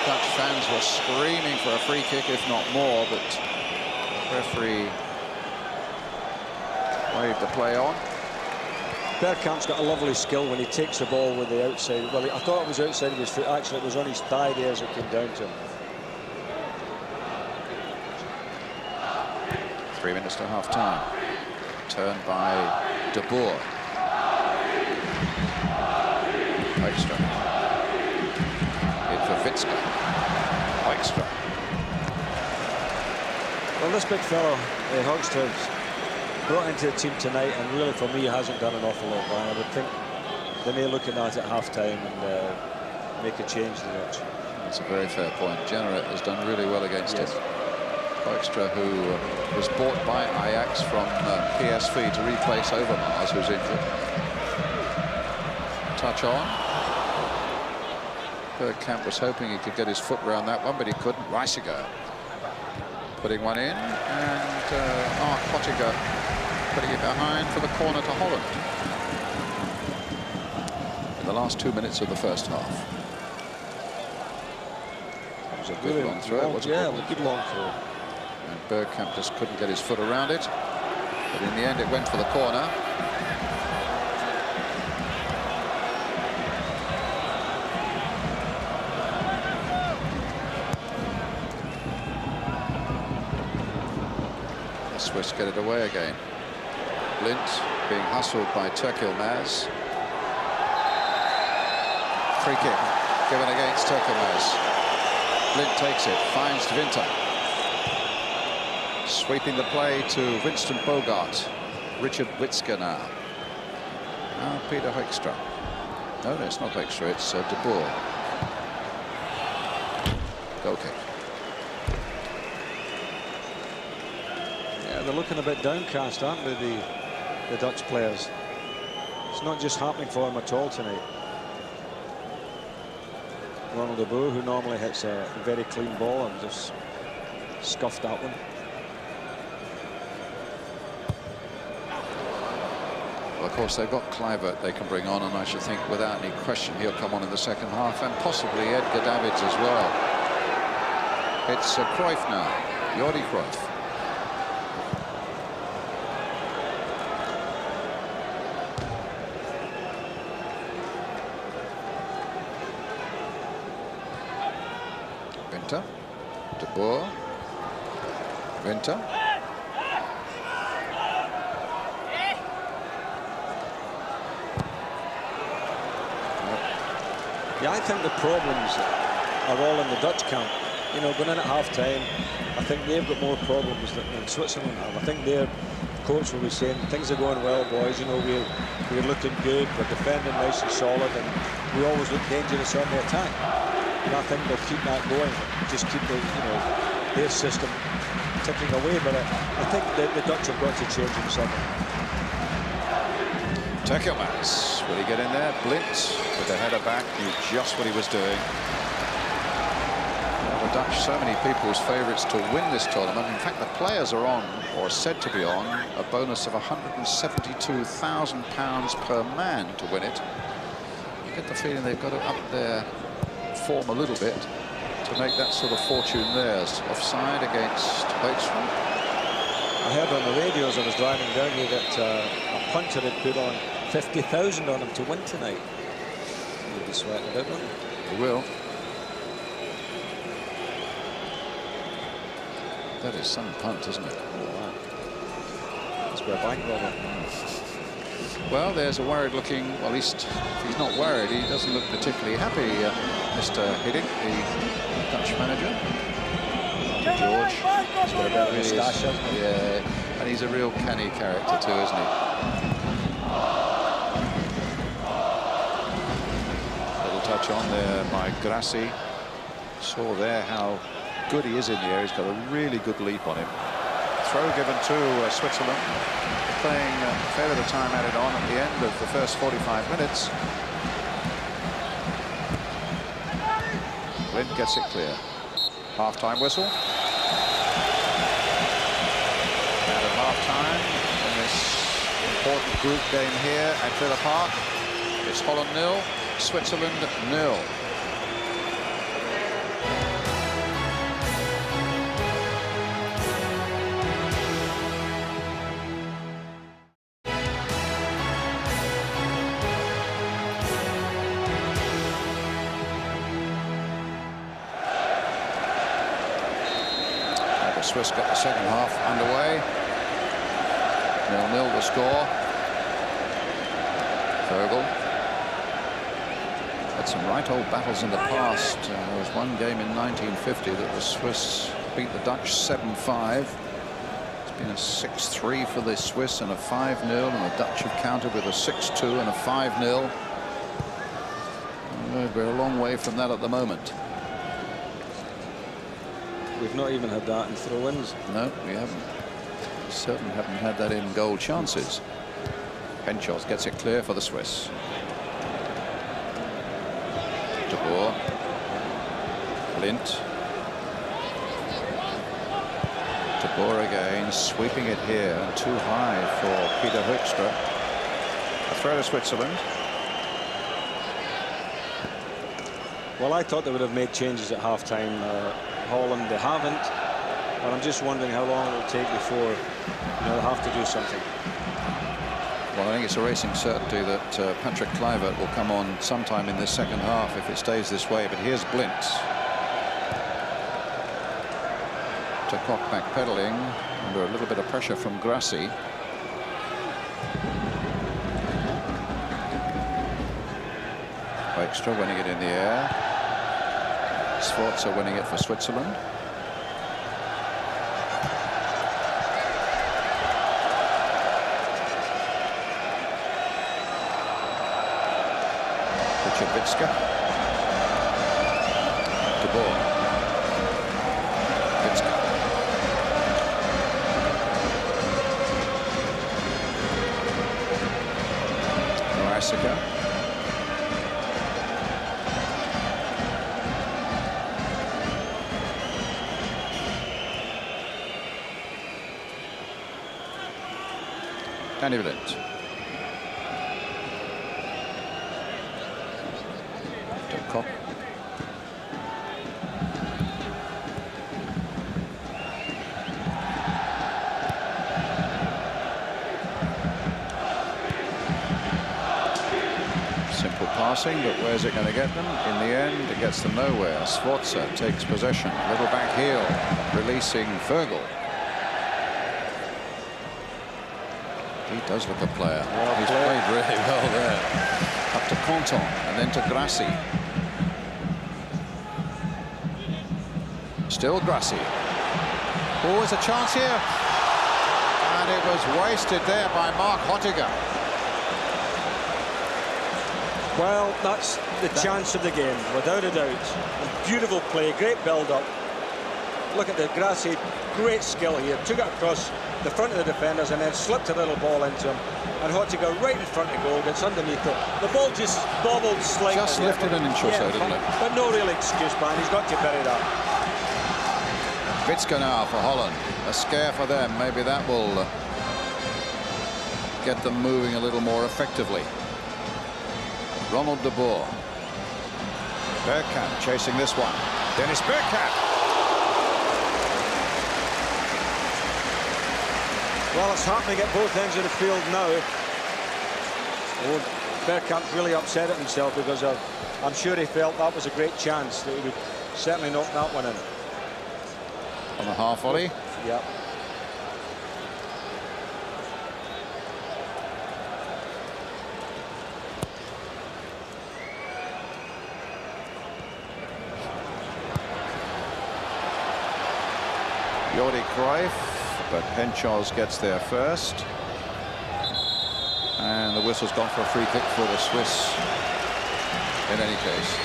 Dutch fans were screaming for a free kick, if not more, but the referee waved the play on. Bergkamp's got a lovely skill when he takes the ball with the outside. Well, I thought it was outside of his foot. Actually, it was on his thigh there as it came down to him. 3 minutes to half-time. Turn by De Boer. Hoekstra. In for Witska. Hoekstra. Well, this big fellow, Hoekstra, brought into the team tonight, and really for me hasn't done an awful lot. I would think they may look at that at half-time and make a change to that. That's a very fair point. Generate has done really well against it. Hoekstra, who was bought by Ajax from PSV to replace Overmars, who's injured. Touch on. Bergkamp was hoping he could get his foot around that one, but he couldn't. Reisiger putting one in, and Mark Pottinger putting it behind for the corner to Holland. In the last 2 minutes of the first half. That was a good long throw. Yeah, a good long throw. And Bergkamp just couldn't get his foot around it. But in the end, it went for the corner. The Swiss get it away again. Blind being hustled by Turkilmaz. Free kick given against Turkilmaz. Blind takes it, finds Winter. Sweeping the play to Winston Bogart. Richard Witzka now. Now Peter Hoekstra. No, it's not Hoekstra, it's De Boer. Goal kick. Yeah, they're looking a bit downcast, aren't they, the Dutch players? It's not just happening for them at all tonight. Ronald De Boer, who normally hits a very clean ball, and just scuffed that one. Well, of course, they've got Kluivert they can bring on, and I should think without any question he'll come on in the second half, and possibly Edgar Davids as well. It's Cruyff now, Jordi Cruyff. Winter, De Boer, Winter. Yeah, I think the problems are all in the Dutch camp. You know, going in at half-time, I think they've got more problems than Switzerland have. I think their coach will be saying, things are going well, boys. You know, we're looking good, we're defending nice and solid, and we always look dangerous on the attack. And I think they'll keep that going, just keep the, you know, their system ticking away. But I think the Dutch have got to change in something. Turkilmaz, will he get in there? Blint with the header back, knew just what he was doing. Well, the Dutch, so many people's favourites to win this tournament. In fact, the players are on, or said to be on, a bonus of £172,000 per man to win it. You get the feeling they've got to up their form a little bit to make that sort of fortune theirs. Offside against Hoekstra. I heard on the radio as I was driving down here that a punter had put on 50,000 on him to win tonight. He'll be sweating a bit, won't he? He will. That is some punt, isn't it? Oh, wow. That's where bank robber. Well, there's a worried-looking. Well, at least if he's not worried, he doesn't look particularly happy. Mr. Hiddink, the Dutch manager. George. He's got a bit of a moustache, hasn't he? Yeah, and he's a real canny character too, isn't he? Little touch on there by Grassi. Saw there how good he is in the air. He's got a really good leap on him. Throw given to Switzerland. Playing a fair bit of time added on at the end of the first 45 minutes. Blind gets it clear. Half-time whistle. And at half-time in this important group game here at Villa Park, it's Holland 0, Switzerland 0. Swiss got the second half underway. 0-0 the score. Vogel. Had some right old battles in the past. There was one game in 1950 that the Swiss beat the Dutch 7-5. It's been a 6-3 for the Swiss and a 5-0, and the Dutch have countered with a 6-2 and a 5-0. We're a long way from that at the moment. We've not even had that in throw-ins. No, we haven't. We certainly haven't had that in goal chances. Henschels gets it clear for the Swiss. De Boer. Blind. De Boer again, sweeping it here. Too high for Peter Hoekstra. A throw to Switzerland. Well, I thought they would have made changes at half-time. Holland, they haven't, but I'm just wondering how long it will take before they'll have to do something. Well, I think it's a racing certainty that Patrick Kluivert will come on sometime in this second half if it stays this way. But here's Blint. Turcotte backpedaling under a little bit of pressure from Grassi. Extra winning it in the air. Sforza winning it for Switzerland. Vicka. De Boer. Vicka. Morassica. Danny Vilent. Simple passing, but where's it going to get them? In the end, it gets them nowhere. Sforza takes possession. Little back heel, releasing Fergal. He does look a player. Well, he's played really well there. Up to Conton and then to Grassi. Still Grassi. Oh, there's a chance here. And it was wasted there by Mark Hottiger. Well, that's the chance of the game, without a doubt. Beautiful play, great build-up. Look at the Grassi, great skill here. Took it across the front of the defenders and then slipped a little ball into him. And Hottiger right in front of goal, gets underneath it. The ball just bobbled slightly. Just lifted an inch or so, didn't it? But no real excuse, man. He's got to bury that. Vicka now for Holland. A scare for them. Maybe that will get them moving a little more effectively. Ronald de Boer. Bergkamp chasing this one. Dennis Bergkamp. Well, it's happening at both ends of the field now. Oh, Bergkamp's really upset at himself because I'm sure he felt that was a great chance that he would certainly knock that one in. On the half volley. Yeah. Jordi Cruyff, but Henschels gets there first. And the whistle's gone for a free kick for the Swiss in any case.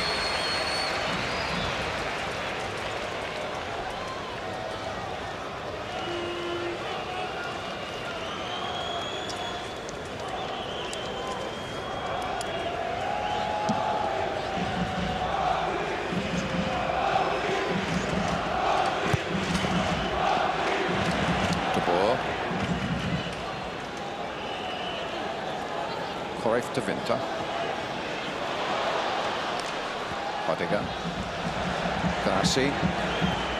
To Winter. Hottiger. Grassi.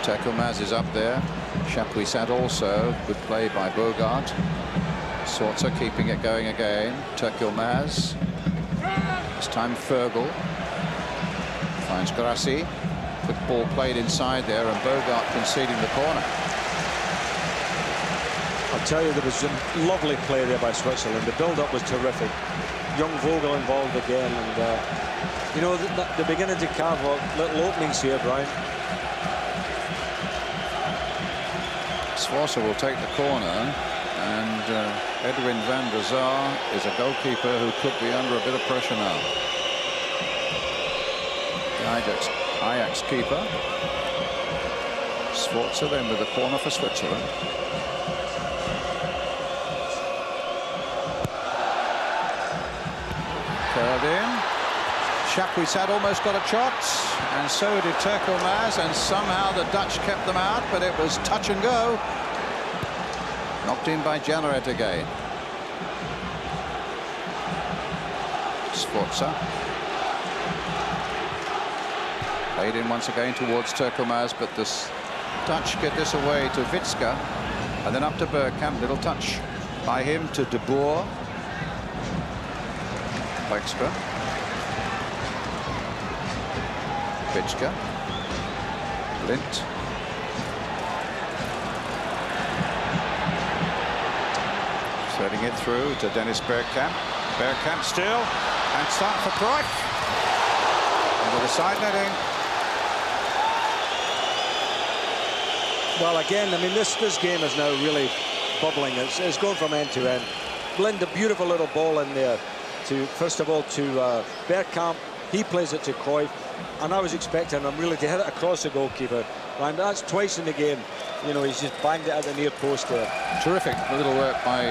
Turkelmaz is up there. Chapuisat also. Good play by Bogart. Sforza keeping it going again. Turkelmaz. This time Fergal. Finds Grassi. Quick ball played inside there and Bogart conceding the corner. I'll tell you, there was some lovely play there by Switzerland. The build-up was terrific. Young Vogel involved again, and you know, they're beginning to carve out little openings here, Brian. Sforza will take the corner, and Edwin van der Sar is a goalkeeper who could be under a bit of pressure now. The Ajax keeper. Sforza then with the corner for Switzerland. Curled in. Chapuisat almost got a shot, and so did Turkelmaz, and somehow the Dutch kept them out, but it was touch and go. Knocked in by Janneret again. Sforza. Played in once again towards Turkelmaz, but the Dutch get this away to Vicka, and then up to Bergkamp. Little touch by him to de Boer. Extra. Vicka. Lint. Threading it through to Dennis Bergkamp. Bergkamp still, and start for Cruyff. Into the side netting. Well, again, I mean, this game is now really bubbling. It's going from end to end. Blind a beautiful little ball in there to, first of all, to Bergkamp. He plays it to Cruyff, and I was expecting him really to hit it across the goalkeeper. And that's twice in the game. You know, he's just banged it at the near post there. Terrific little work by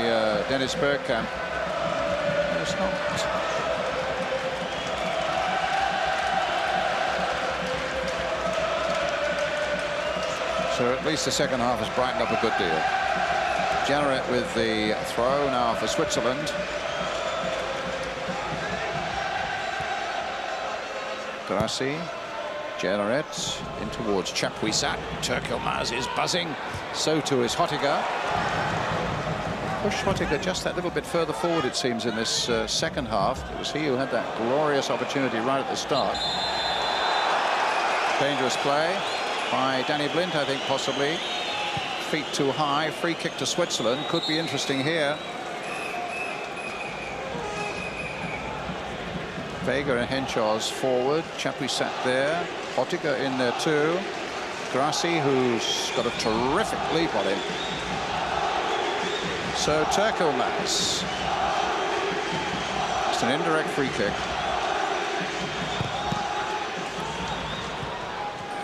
Dennis Bergkamp. It's not. So at least the second half has brightened up a good deal. Jenneret with the throw now for Switzerland. Grassi, Jenneret in towards Chapuisat. Turkelmaz is buzzing. So too is Hottiger. Pushed Hottiger just that little bit further forward, it seems, in this second half. It was he who had that glorious opportunity right at the start. Dangerous play by Danny Blind, I think, possibly. Feet too high. Free kick to Switzerland. Could be interesting here. Vega and Henshaw's forward. Chapuisat there. Hottiger in there too. Grassi, who's got a terrific leap on him. So Turkelmaz. It's an indirect free kick.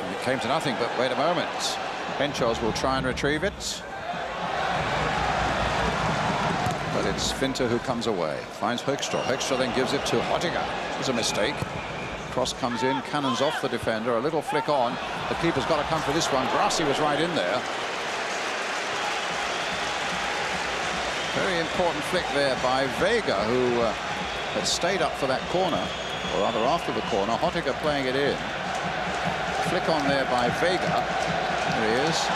And it came to nothing, but wait a moment. Henshaw's will try and retrieve it. But it's Winter who comes away. Finds Hoekstra. Hoekstra then gives it to Hottiger. It's a mistake. Cross comes in, cannons off the defender. A little flick on. The keeper's got to come for this one. Grassi was right in there. Very important flick there by Vega, who had stayed up for that corner, or rather after the corner. Hottiger playing it in. Flick on there by Vega. There he is.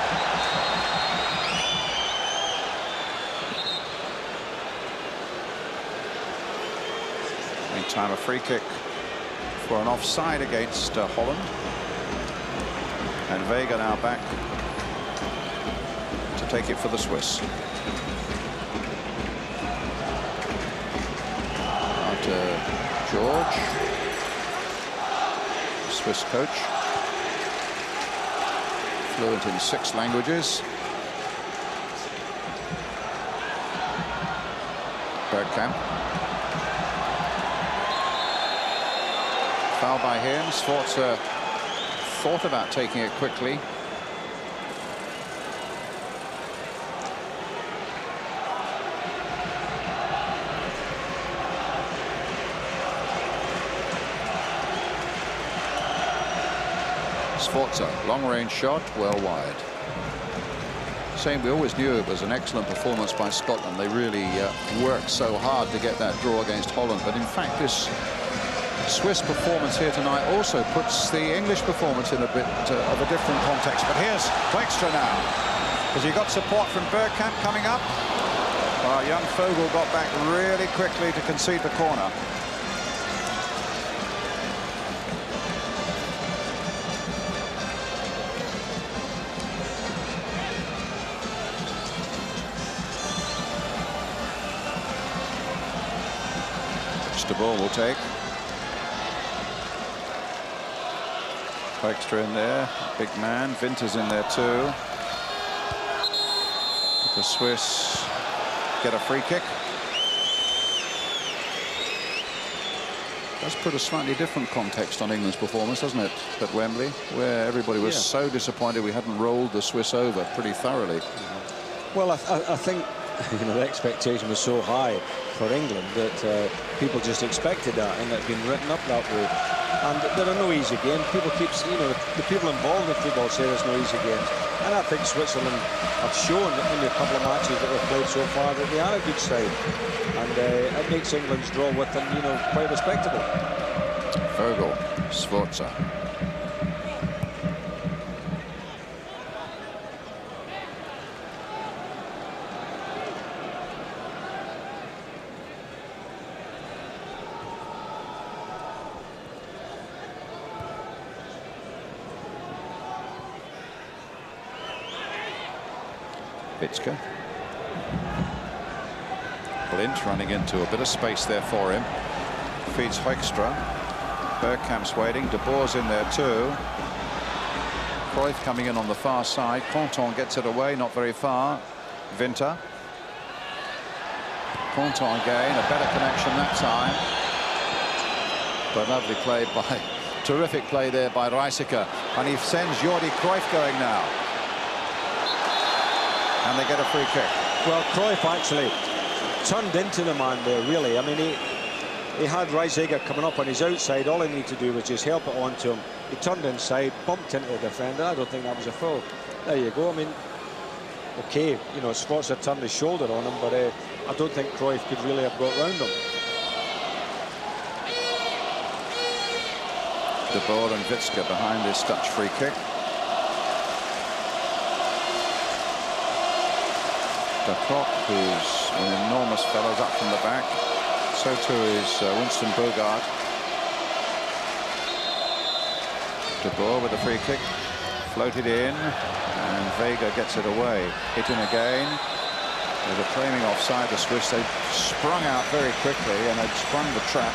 Meantime, a free kick for an offside against Holland. And Vega now back to take it for the Swiss. Out George, Swiss coach. Fluent in 6 languages. Bergkamp. Foul by him. Sforza thought about taking it quickly. Sforza, long-range shot, well wide. We always knew it was an excellent performance by Scotland. They really worked so hard to get that draw against Holland. But in fact, this Swiss performance here tonight also puts the English performance in a bit of a different context. But here's Hoekstra now. Has he got support from Bergkamp coming up? Well, young Vogel got back really quickly to concede the corner. The ball will take. Hoekstra in there, big man. Winter's in there too. The Swiss get a free kick. Does put a slightly different context on England's performance, doesn't it, at Wembley, where everybody was so disappointed we hadn't rolled the Swiss over pretty thoroughly. Well, I think, you know, the expectation was so high for England that people just expected that, and it's been written up that way. And there are no easy games. People keep, you know, the people involved in football say there's no easy games. And I think Switzerland have shown in the couple of matches that they've played so far that they are a good side. And it makes England's draw with them, you know, quite respectable. Vogel, Sforza. Blint running into a bit of space there for him. Feeds Hoekstra. Bergkamp's waiting. De Boer's in there too. Cruyff coming in on the far side. Conton gets it away, not very far. Winter. Conton again, a better connection that time. But lovely play by, terrific play there by Reisiger. And he sends Jordi Cruyff going now. And they get a free kick. Well, Cruyff actually turned into the man there, really. I mean, he had Reisiger coming up on his outside. All he needed to do was just help it onto him. He turned inside, bumped into the defender. I don't think that was a foul. There you go. I mean, okay, you know, Schwarzer turned his shoulder on him, but I don't think Cruyff could really have got round him. De Boer and Witske behind this Dutch free kick. De Klok, who's an enormous fellow, up from the back. So too is Winston Bogarde. De Boer with a free kick, floated in, and Vega gets it away. Hit in again. They were claiming offside the Swiss. They sprung out very quickly and had sprung the trap.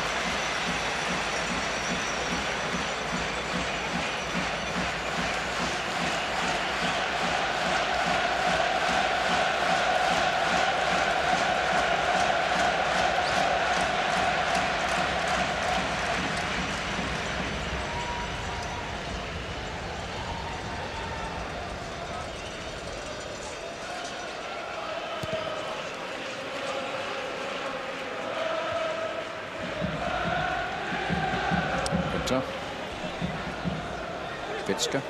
Witske.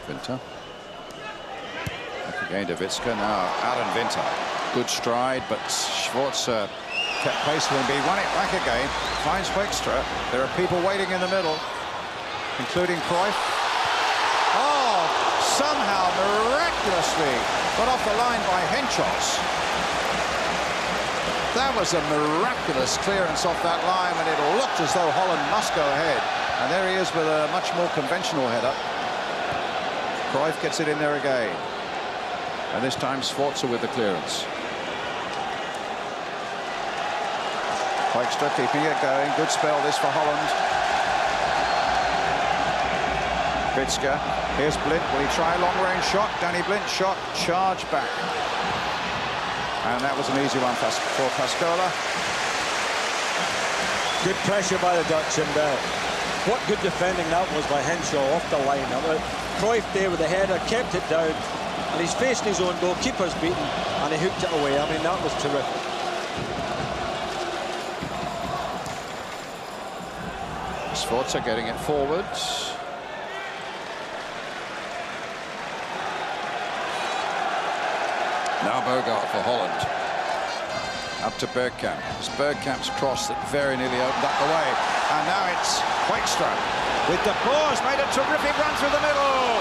Winter. Back again to Witske. Now Alan Winter. Good stride, but Schwarzer kept pace with him. He won it back again. Finds Hoekstra. There are people waiting in the middle, including Cruyff. Oh, somehow miraculously got off the line by Henschels. That was a miraculous clearance off that line, and it looked as though Holland must go ahead. And there he is with a much more conventional header. Cruyff gets it in there again. And this time Schwarzer with the clearance. Hoekstra keeping it going. Good spell this for Holland. Witske. Here's Blint. Will he try a long-range shot? Danny Blint shot. Charge back. And that was an easy one for Pascola. Good pressure by the Dutch, and what good defending that was by Henshaw off the line. Cruyff there with the header, kept it down, and he's facing his own goal, keeper's beaten, and he hooked it away. I mean, that was terrific. Schwarzer getting it forwards. Now Bogarde for Holland. Up to Bergkamp. It's Bergkamp's cross that very nearly opened up the way. And now it's Hoekstra with De Boer's made a terrific run through the middle.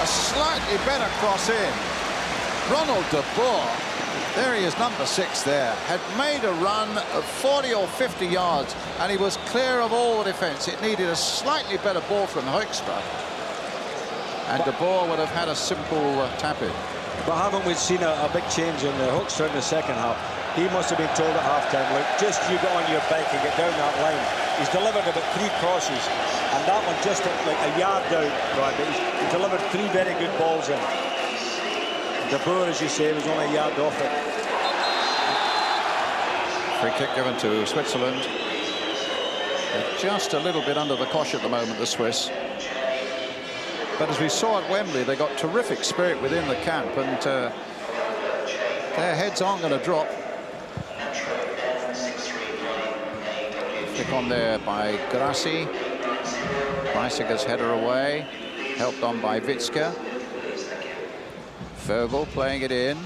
A slightly better cross in. Ronald De Boer, there he is, number 6 there, had made a run of 40 or 50 yards, and he was clear of all the defence. It needed a slightly better ball from Hoekstra, and De Boer would have had a simple tap-in. But haven't we seen a big change in Hoekstra in the second half? He must have been told at half-time, look, just you get on your bike and get down that line. He's delivered about 3 crosses, and that one just like a yard down, right? But he delivered 3 very good balls in. De Boer, as you say, was only a yard off it. Free kick given to Switzerland. They're just a little bit under the cosh at the moment, the Swiss. But as we saw at Wembley, they got terrific spirit within the camp, and their heads aren't going to drop. Flick on there by Grassi. Reisiger's header away, helped on by Witske. Vogel playing it in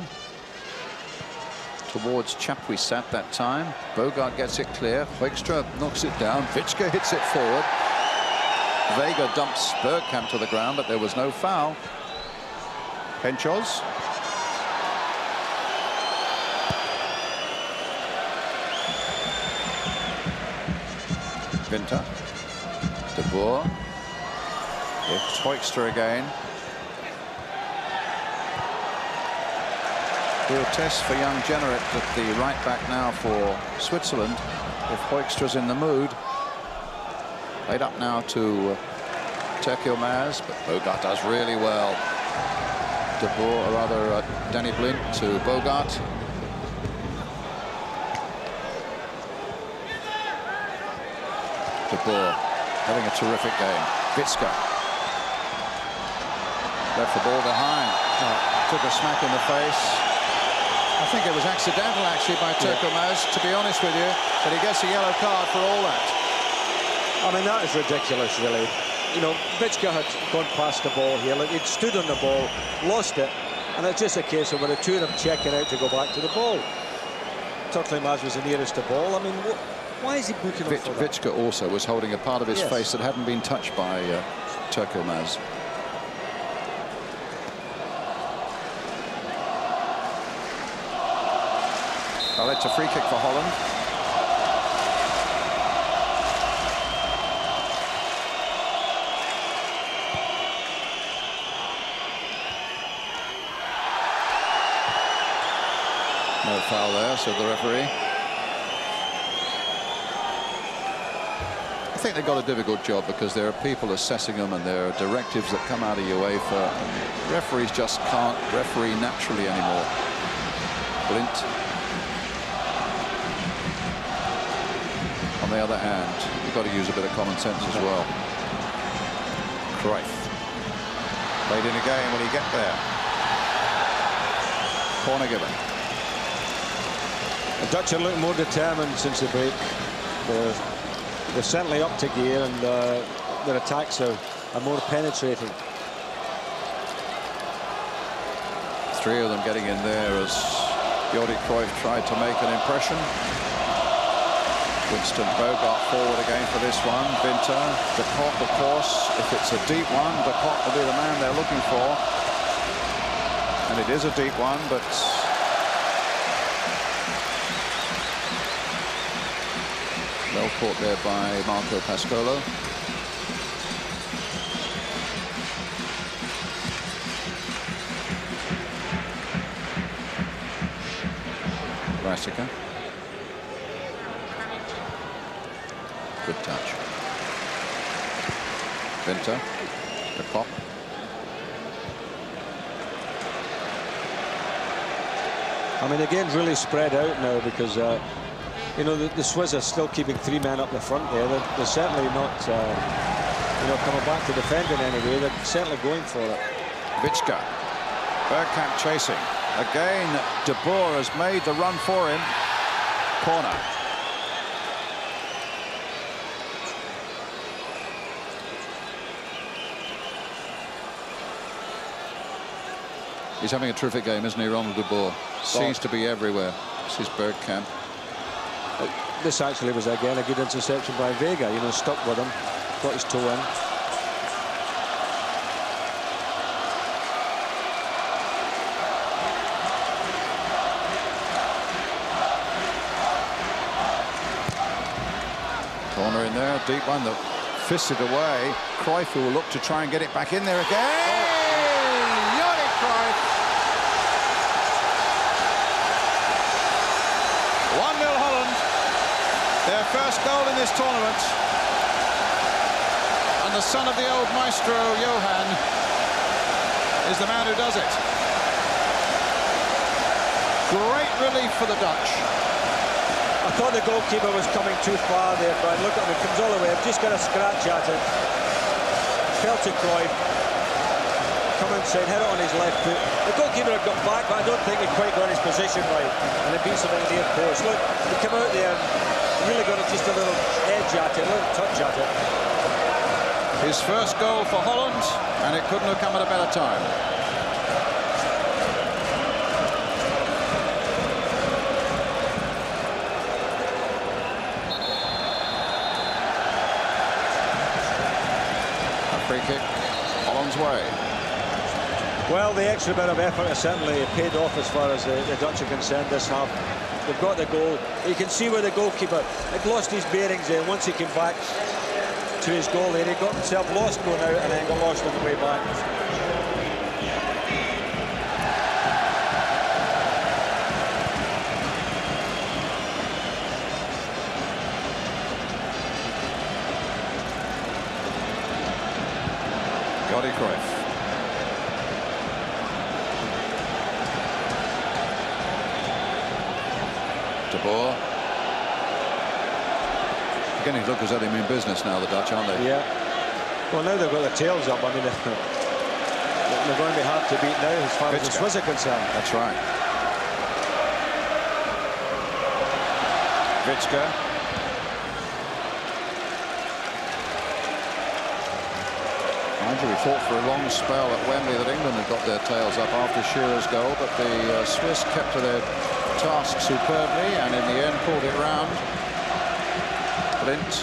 towards Chapuisat that time. Bogarde gets it clear. Hoekstra knocks it down. Witske hits it forward. Vega dumps Bergkamp to the ground, but there was no foul. Henschels. Winter. De Boer. It's Hoekstra again. Real test for young Jennerit at the right back now for Switzerland. If Hoekstra's in the mood. Laid up now to Turkey Maz, but Bogart does really well. De Boer, or rather Danny Blind to Bogart. De Boer having a terrific game. Vitska left the ball behind. Took a smack in the face. I think it was accidental actually by Turkey Maz, to be honest with you, but he gets a yellow card for all that. I mean, that is ridiculous, really. You know, Vitska had gone past the ball here. Like, he'd stood on the ball, lost it, and it's just a case of when the two of them checking out to go back to the ball. Turkey Maz was the nearest to ball. I mean, why is he booking him for that? Vitska also was holding a part of his face that hadn't been touched by Turkey Maz. Well, it's a free kick for Holland. No foul there, said the referee. I think they've got a difficult job because there are people assessing them and there are directives that come out of UEFA. Referees just can't referee naturally anymore. Blint. On the other hand, you've got to use a bit of common sense as well. Cruyff. Late in the game, will he get there? Corner given. The Dutch are looking more determined since the break. They're certainly up to gear, and their attacks are more penetrating. Three of them getting in there as Jordi Cruyff tried to make an impression. Winston Bogart forward again for this one. Winter, De Kock, of course. If it's a deep one, De Kock will be the man they're looking for. And it is a deep one, but well caught there by Marco Pascolo. Brassica. Good touch. Winter. De Kock. I mean, the game's really spread out now because you know, the Swiss are still keeping three men up the front there. They're certainly not, you know, coming back to defend in any way. They're certainly going for it. Vitska. Bergkamp chasing. Again, De Boer has made the run for him. Corner. He's having a terrific game, isn't he, Ronald De Boer? Seems to be everywhere. This is Bergkamp. This actually was, again, a good interception by Vega. You know, stuck with him, got his toe in. Corner in there, deep one, that fisted away. Cruyff will look to try and get it back in there again. Jordi Cruyff. 1-0 Holland. Their first goal in this tournament. And the son of the old maestro, Johan, is the man who does it. Great relief for the Dutch. I thought the goalkeeper was coming too far there, Brian. Look at him, he comes all the way. I've just got a scratch at it. Fell to Cruyff. Come inside, hit it on his left foot. The goalkeeper had got back, but I don't think he quite got his position right. And it beats him in the near post. Look, he came out there and really got just a little edge at it, a little touch at it. His first goal for Holland, and it couldn't have come at a better time. Free kick, Holland's way. Well, the extra bit of effort has certainly paid off as far as the Dutch are concerned this half. They've got the goal. You can see where the goalkeeper had lost his bearings there. Once he came back to his goal there, he got himself lost going out and then got lost on the way back. Cruyff. De Boer. Beginning to look as though they mean business now, the Dutch, aren't they? Yeah. Well, now they've got their tails up. I mean, they're going to be hard to beat now as far as the Swiss are concerned. That's right. Witzke. Mind you, we thought for a long spell at Wembley that England had got their tails up after Shearer's goal, but the Swiss kept to their task superbly and in the end pulled it round. Blind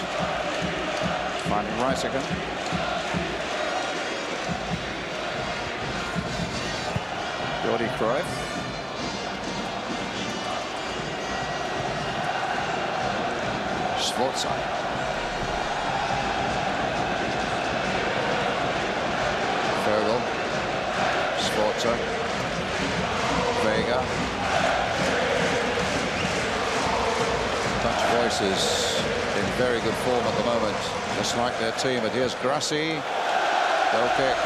finding Reisiger. Jordi Cruyff. Sforza. Vogel. Sforza. Vega. Dutch voices in very good form at the moment, just like their team. But here's Grassi. Goal kick.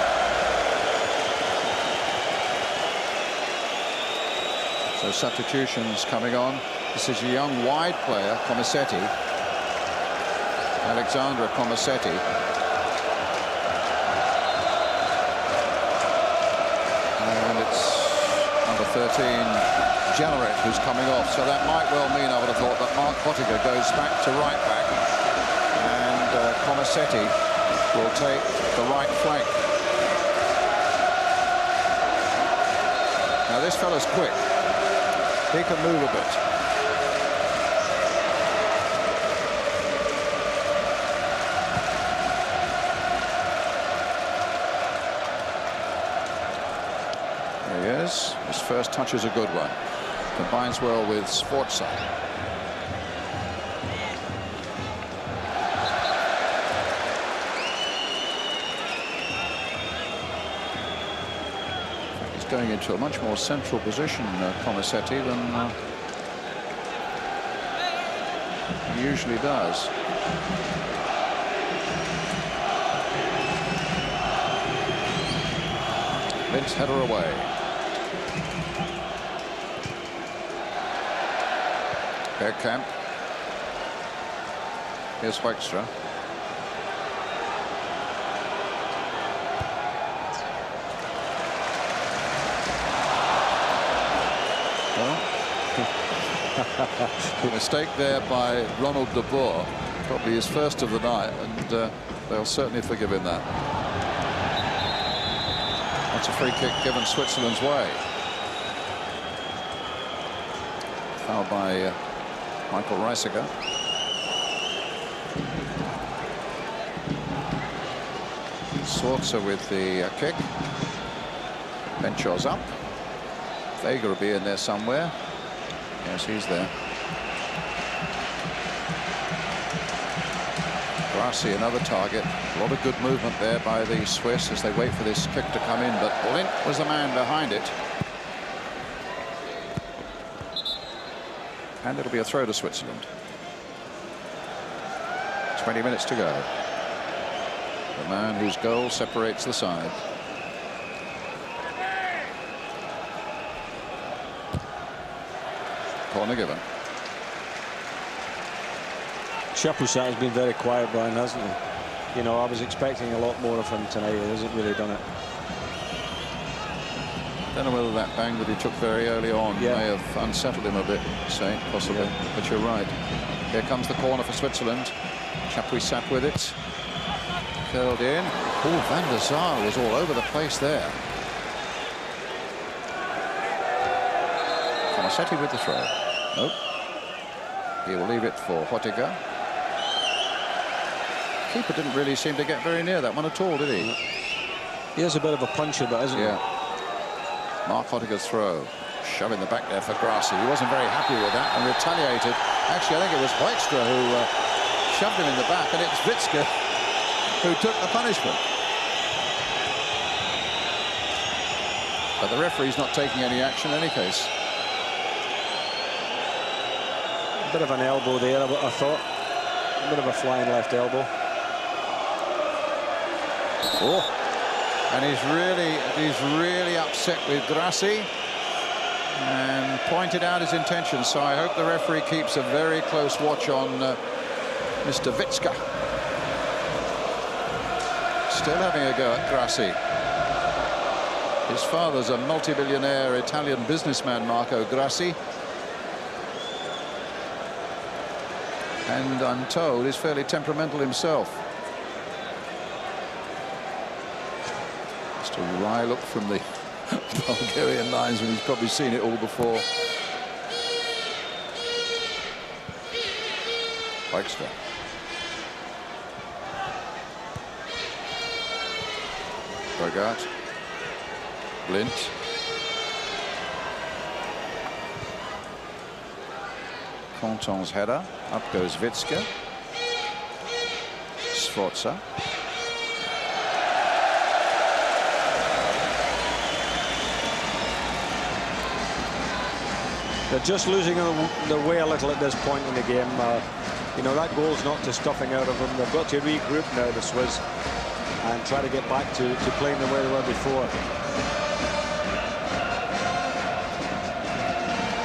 So substitutions coming on. This is a young wide player, Comisetti. Alexandra Comisetti. And it's number 13, Jelleret, who's coming off. So that might well mean, I would have thought, that Mark Pottinger goes back to right back. And Comisetti will take the right flank. Now this fella's quick. He can move a bit. There he is. His first touch is a good one. Combines well with Sforza. Going into a much more central position, Comisetti, than he usually does. Vince header away. Bergkamp. Here's Hoekstra. Mistake there by Ronald de Boer, probably his first of the night, and they'll certainly forgive him that. That's a free kick given Switzerland's way. Foul by Michael Reisiger. Sforza with the kick. Bencho's up. Vega will be in there somewhere. Yes, he's there. Grassi, another target. A lot of good movement there by the Swiss as they wait for this kick to come in, but Blind was the man behind it. And it'll be a throw to Switzerland. 20 minutes to go. The man whose goal separates the side. Corner given. Chapuisat has been very quiet, Brian, hasn't he? You know, I was expecting a lot more of him tonight. He hasn't really done it. Don't know whether that bang that he took very early on may have unsettled him a bit, say, possibly. Yeah. But you're right. Here comes the corner for Switzerland. Chapuisat with it. Curled in. Oh, Van der Sar was all over the place there. Comisetti with the throw. Nope. He will leave it for Hoekstra. Keeper didn't really seem to get very near that one at all, did he? He has a bit of a puncher, but isn't he? Mark Hoekstra throw. Shoving the back there for Grassi. He wasn't very happy with that and retaliated. Actually, I think it was Hoekstra who shoved him in the back, and it's Witzke who took the punishment. But the referee's not taking any action in any case. A bit of an elbow there, I thought. A bit of a flying left elbow. Oh, And he's really upset with Grassi and pointed out his intentions. So I hope the referee keeps a very close watch on Mr. Vitska. Still having a go at Grassi. His father's a multi-billionaire Italian businessman, Marco Grassi. And I'm told he's fairly temperamental himself. Just a wry look from the Bulgarian linesman. He's probably seen it all before. Hoekstra. Bogarts. Blint. Conton's header. Up goes Vitska. Sforza. They're just losing their way a little at this point in the game. You know, that goal's not to stuffing out of them. They've got to regroup now, the Swiss, and try to get back to playing the way they were before.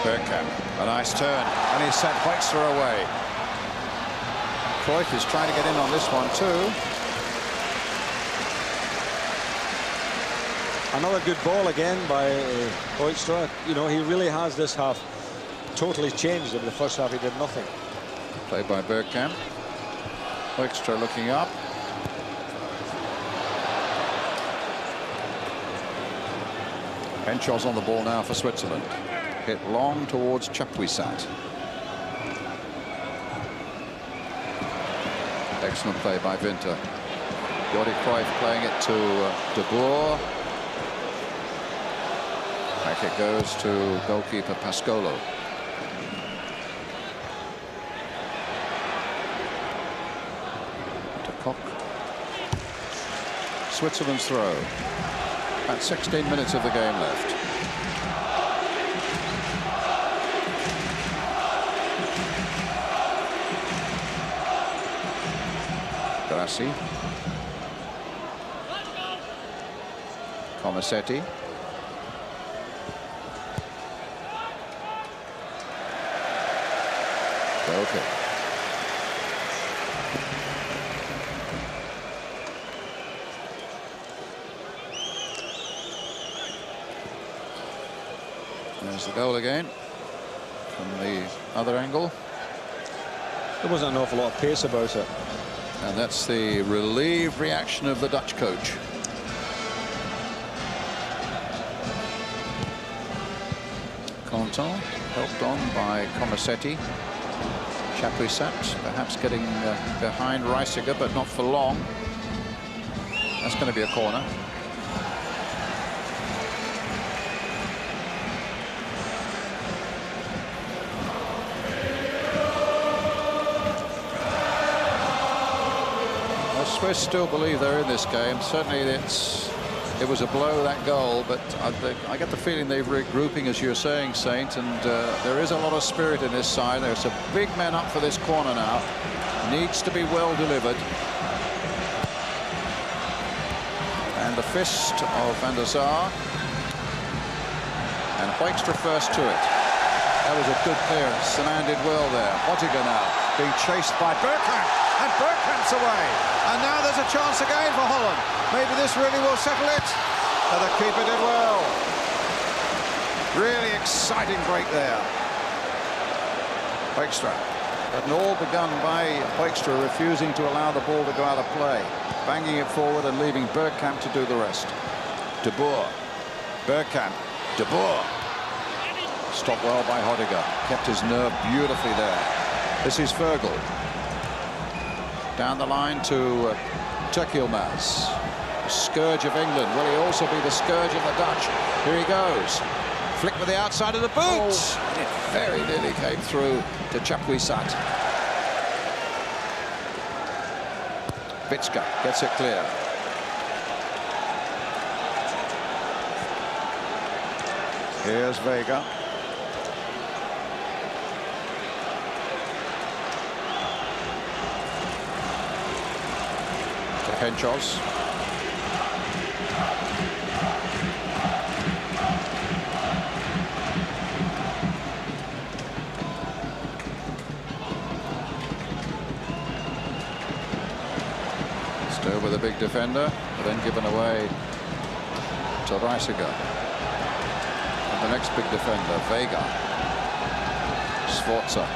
Bergkamp, a nice turn, and he sent Hoekstra away. Cruyff is trying to get in on this one too. Another good ball again by Hoekstra. You know, he really has this half totally changed. In the first half he did nothing. Played by Bergkamp. Hoekstra looking up. Henschel's on the ball now for Switzerland. Hit long towards Chapuisat. Excellent play by Winter. Jordi Cruyff playing it to De Boer. Back it goes to goalkeeper Pascolo. To Koch. Switzerland's throw. About 16 minutes of the game left. Grassi. Comasetti. Okay. There's the goal again from the other angle. There wasn't an awful lot of pace about it. And that's the relieved reaction of the Dutch coach. Conton helped on by Comasetti. Chapuisat perhaps getting behind Reisiger, but not for long. That's going to be a corner. The Swiss still believe they're in this game. Certainly it was a blow, that goal, but I get the feeling they're regrouping, as you're saying, Saint, and there is a lot of spirit in this side. There's a big man up for this corner now. Needs to be well delivered. And the fist of Van der Sar. And Hoekstra first to it. That was a good clearance. The man did well there. Hotiger now being chased by Bergkamp. And Bergkamp's away. And now there's a chance again for Holland. Maybe this really will settle it. But the keeper did well. Really exciting break there. Hoekstra. But all begun by Hoekstra refusing to allow the ball to go out of play. Banging it forward and leaving Bergkamp to do the rest. De Boer. Bergkamp. De Boer. Stopped well by Hotiger. Kept his nerve beautifully there. This is Fergal. Down the line to Turkielmaz. Scourge of England. Will he also be the scourge of the Dutch? Here he goes. Flick with the outside of the boot. Oh. It very nearly came through to Chapuisat. Vitska gets it clear. Here's Vega. To Henschels. big defender, but then given away to Reisiger. And the next big defender, Vega. Sforza.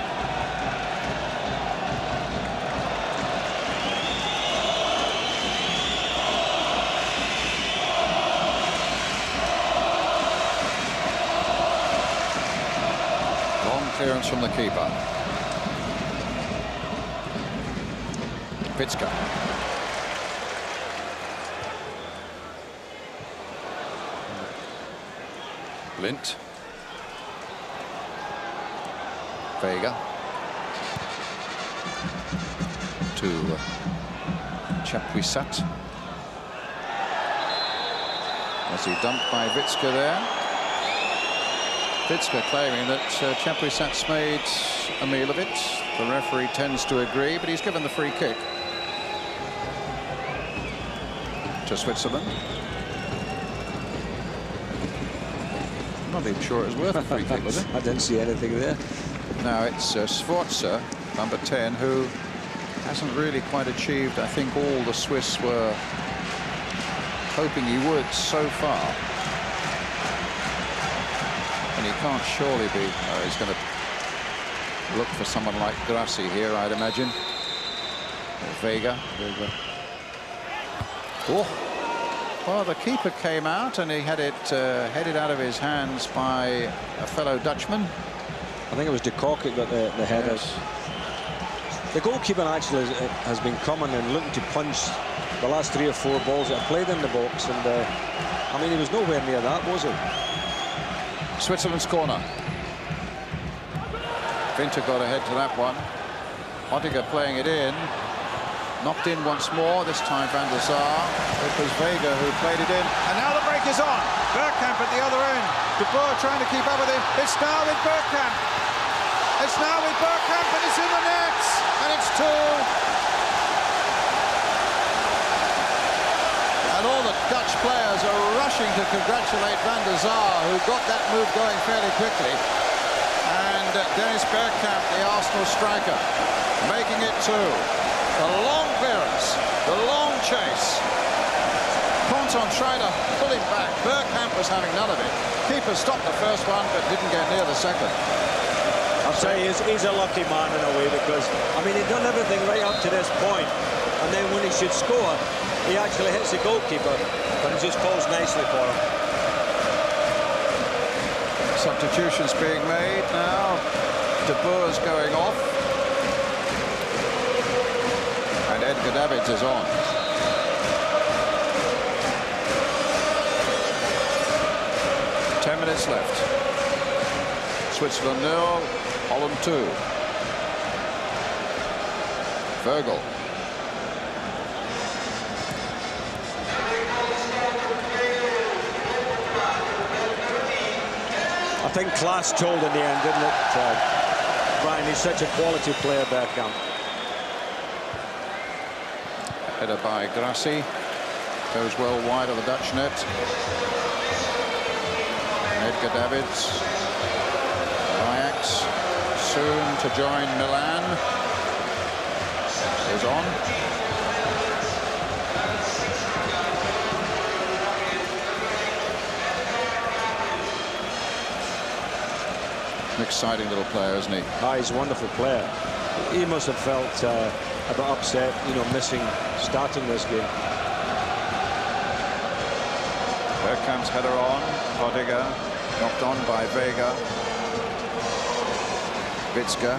Long clearance from the keeper. Vitska. Lint. Vega. To Chapuisat. Was he dumped by Vitska there? Vitska claiming that Chapuisat's made a meal of it. The referee tends to agree, but he's given the free kick to Switzerland. I'm not even sure it was worth a free kick, was it? I didn't see anything there. Now it's Sforza, number 10, who hasn't really quite achieved, I think, all the Swiss were hoping he would so far. And he can't surely be. He's going to look for someone like Grassi here, I'd imagine. Or Vega. Oh. Well, the keeper came out and he had it headed out of his hands by a fellow Dutchman. I think it was de Kock that got the header. Yes. The goalkeeper actually has been coming and looking to punch the last 3 or 4 balls that played in the box, and I mean, he was nowhere near that, was he? Switzerland's corner. Winter got ahead to that one. Ottiger playing it in. Knocked in once more, this time Van der Sar. It was Vega who played it in. And now the break is on. Bergkamp at the other end. De Boer trying to keep up with him. It's now with Bergkamp. It's now with Bergkamp, and it's in the nets. And it's 2. And all the Dutch players are rushing to congratulate Van der Sar, who got that move going fairly quickly. And Dennis Bergkamp, the Arsenal striker, making it 2. The long clearance, the long chase. Ponton tried to pull him back. Bergkamp was having none of it. Keeper stopped the first one, but didn't get near the second. I'll say he's a lucky man in a way, because, I mean, he'd done everything right up to this point, and then when he should score, he actually hits the goalkeeper, but it just falls nicely for him. Substitutions being made now. De Boer's going off. And Edgar Davids is on. Ten minutes left. Switzerland 0, Holland 2. Virgil. I think class told in the end, didn't it, Brian? He's such a quality player, Bergkamp. Header by Grassi. Goes well wide of the Dutch net. Edgar Davids. Ajax soon to join Milan. Is on. An exciting little player, isn't he? He's a wonderful player. He must have felt a bit upset, you know, missing starting this game. Bergkamp's header on. Ottiger knocked on by Vega. Vitska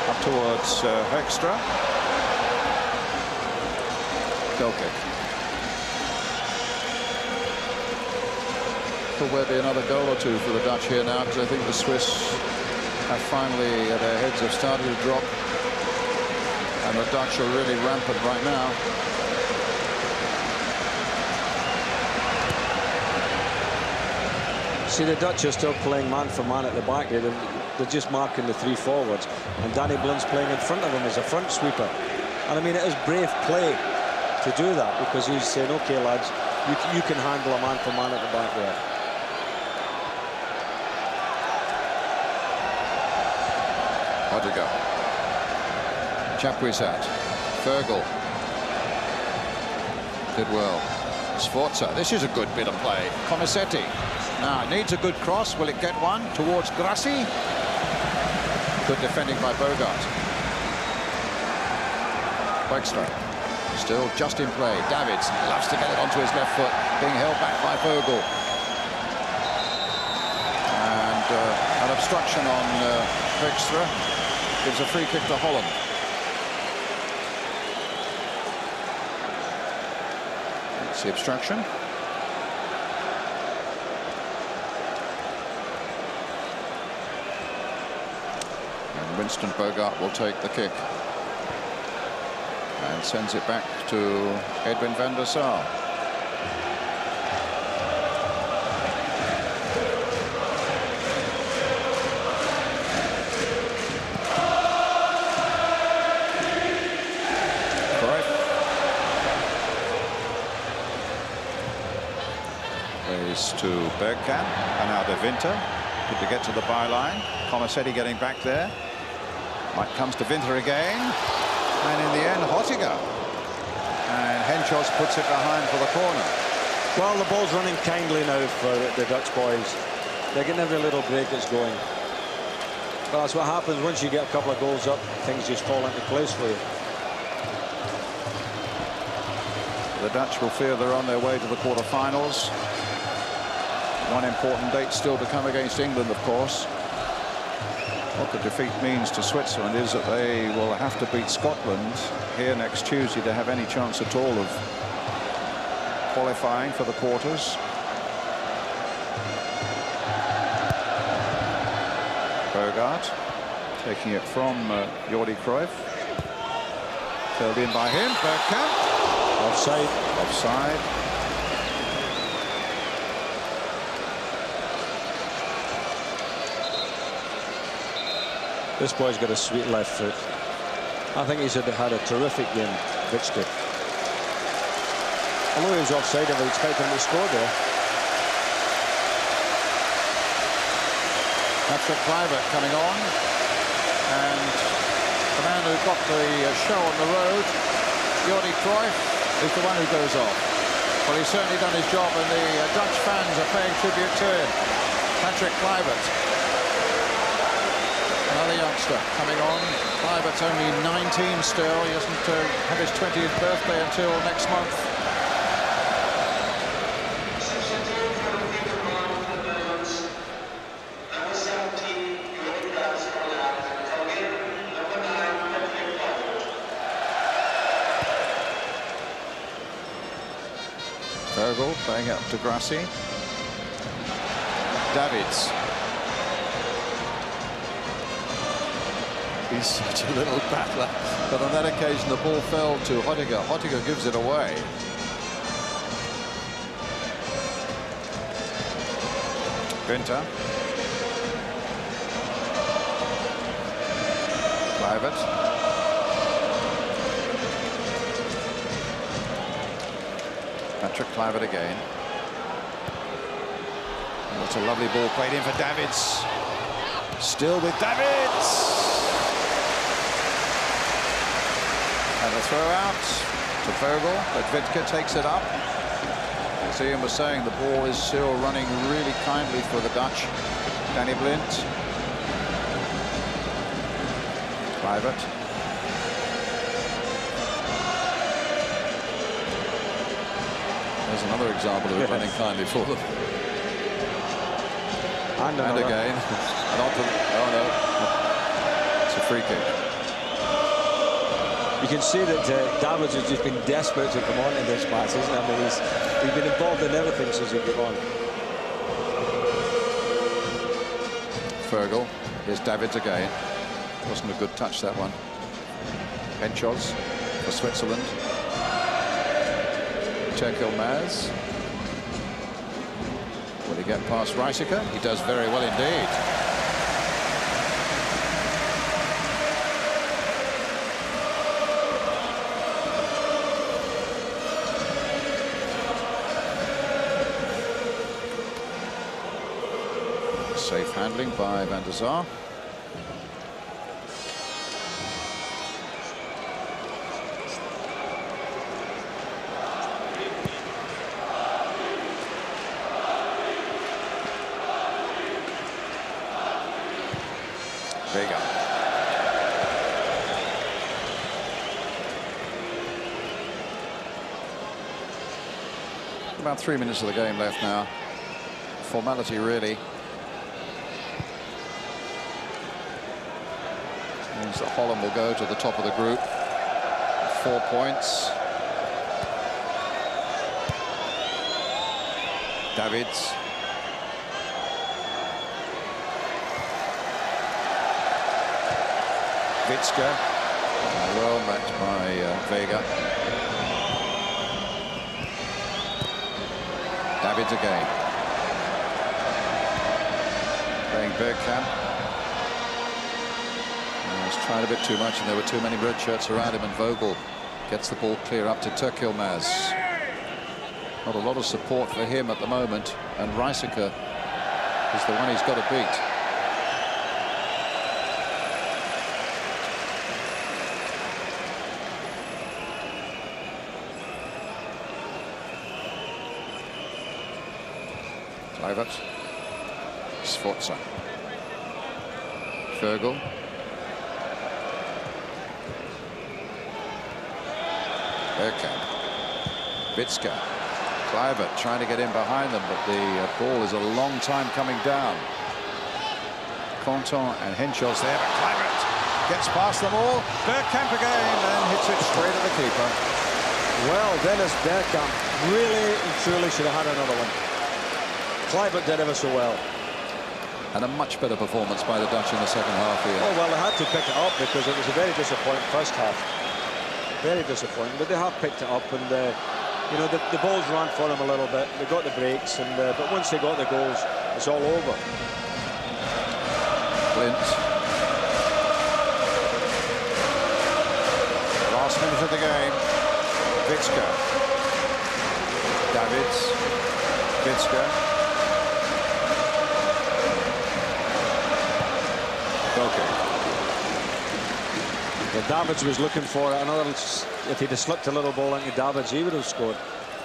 up towards Hoekstra. Goal kick. Could well be another goal or 2 for the Dutch here now, because I think the Swiss have finally, their heads have started to drop, and the Dutch are really rampant right now. See, the Dutch are still playing man for man at the back here. They're just marking the 3 forwards, and Danny Blind's playing in front of them as a front sweeper. And I mean, it is brave play to do that, because he's saying, okay lads, you can handle a man for man at the back there. Ottiger. Chapuisat. Virgil. Did well. Sforza, this is a good bit of play. Comisetti. Now, it needs a good cross. Will it get one towards Grassi? Good defending by Bogart. Wexler. Still just in play. Davids loves to get it onto his left foot, being held back by Vogel. And an obstruction on Wexler gives a free kick to Holland. That's the obstruction. And Winston Bogart will take the kick. And sends it back to Edwin van der Sar. Plays to Bergkamp and now De Winter. Good to get to the byline. Comisetti getting back there. Mike comes to Winter again. And in the end, Hottiger. And Henschos puts it behind for the corner. Well, the ball's running kindly now for the Dutch boys. They're getting every little break that's going. Well, that's what happens once you get a couple of goals up. Things just fall into place for you. The Dutch will fear they're on their way to the quarter-finals. One important date still to come against England, of course. What the defeat means to Switzerland is that they will have to beat Scotland here next Tuesday to have any chance at all of qualifying for the quarters. Bogart taking it from Jordi Cruyff. Tailed in by him. Bergkamp. Offside. Offside. This boy's got a sweet left foot. I think he's had a terrific game, Witsky. Although he was offside, I would expect him to score there. Patrick Kluivert coming on. And the man who got the show on the road, Jordi Cruyff, is the one who goes off. Well, he's certainly done his job, and the Dutch fans are paying tribute to him. Patrick Kluivert. Another youngster coming on. Kluivert's only 19 still. He doesn't have his 20th birthday until next month. Vogel playing up to Grassi. Davids. He's such a little battler, but on that occasion the ball fell to Hottiger. Hottiger gives it away. Winter. Kluivert. Patrick Kluivert again. And that's a lovely ball played in for Davids. Still with Davids. And a throw out to Vogel, but Wittke takes it up. As Ian was saying, the ball is still running really kindly for the Dutch. Danny Blind. Kluivert. There's another example of it running kindly for them. And again. And on to, oh no. It's a free kick. You can see that Davids has just been desperate to come on in this match, isn't he? I mean, he's been involved in everything since he came on. Fergal. Here's Davids again. Wasn't a good touch, that one. Henschos for Switzerland. Turkel Maz. Will he get past Reisiger? He does very well indeed. Safe handling by Van der Sar. Vega. About 3 minutes of the game left now. Formality, really. Means that Holland will go to the top of the group. 4 points. Davids. Vitska. Well matched by Vega. Davids again. Playing Bergkamp. He's tried a bit too much, and there were too many red shirts around him, and Vogel gets the ball clear up to Turkilmaz. Not a lot of support for him at the moment, and Reisiger is the one he's got to beat. Kluivert. Sforza. Fergal. Bergkamp. Vitska. Kluivert trying to get in behind them, but the ball is a long time coming down. Conton and Henschel's there, but Kluivert gets past them all. Bergkamp again and hits it straight at the keeper. Well, Dennis Bergkamp really and truly should have had another one. Kluivert did ever so well. And a much better performance by the Dutch in the second half here. Oh, well, they had to pick it up because it was a very disappointing first half. Very disappointing, but they have picked it up, and you know, the balls ran for them a little bit. They got the breaks, and but once they got the goals, it's all over. Clint. Last minute of the game. Vitska. Davids. Vitska. Okay. Well, Davids was looking for another. If he'd have slipped a little ball into Davids, he would have scored.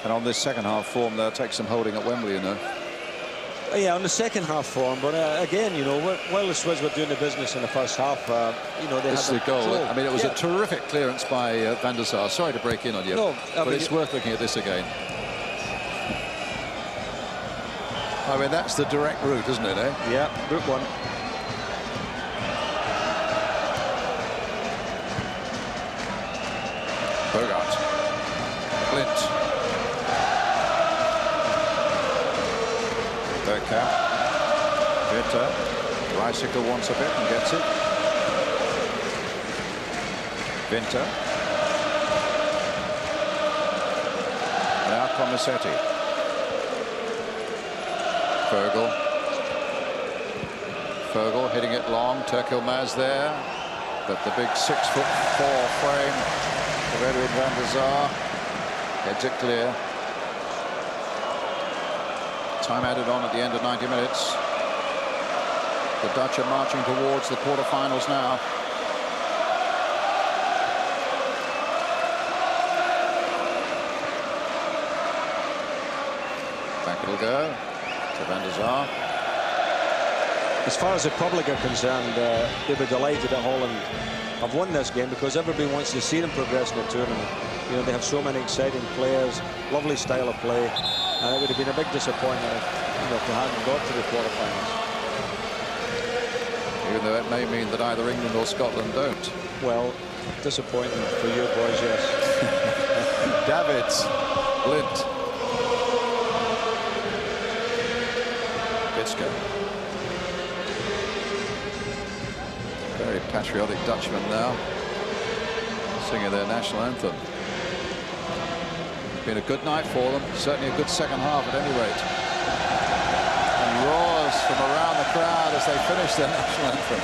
And on this second half form, they'll take some holding at Wembley, you know. Yeah, on the second half form, but again, you know, while the Swiss were doing the business in the first half, you know, they this had is the goal. control. I mean, it was a terrific clearance by Van der Sar. Sorry to break in on you, no, but it's worth looking at this again. I mean, that's the direct route, isn't it, eh? Yeah, route one. Bogart. Clint. Bergkamp. Witte. Reisiger wants a bit and gets it. Winter. Now Comisetti. Fergal hitting it long. Turkilmaz there. But the big 6'4" frame of Edwin van der Sar heads it clear. Time added on at the end of 90 minutes. The Dutch are marching towards the quarterfinals now. Back it'll go to van der Sar. As far as the public are concerned, they were delighted at Holland have won this game because everybody wants to see them progress in the tournament. You know, they have so many exciting players, lovely style of play, and it would have been a big disappointment if, you know, if they hadn't got to the quarterfinals. Even though it may mean that either England or Scotland don't. Well, disappointing for you boys, yes. Davids, Blind, Vitska. Very patriotic Dutchmen now, singing their national anthem. It's been a good night for them, certainly a good second half at any rate. And roars from around the crowd as they finish their national anthem.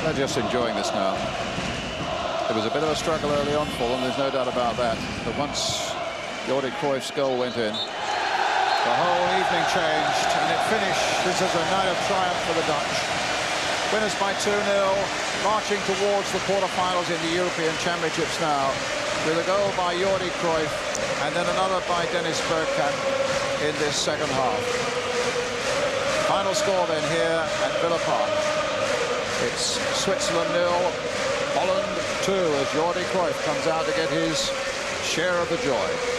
They're just enjoying this now. It was a bit of a struggle early on for them, there's no doubt about that. But once Jordi Cruyff's goal went in, the whole evening changed, and it finished. This is a night of triumph for the Dutch. Winners by 2-0, marching towards the quarterfinals in the European Championships now. with a goal by Jordi Cruyff and then another by Dennis Bergkamp in this second half. Final score then here at Villa Park. It's Switzerland 0, Holland 2 as Jordi Cruyff comes out to get his share of the joy.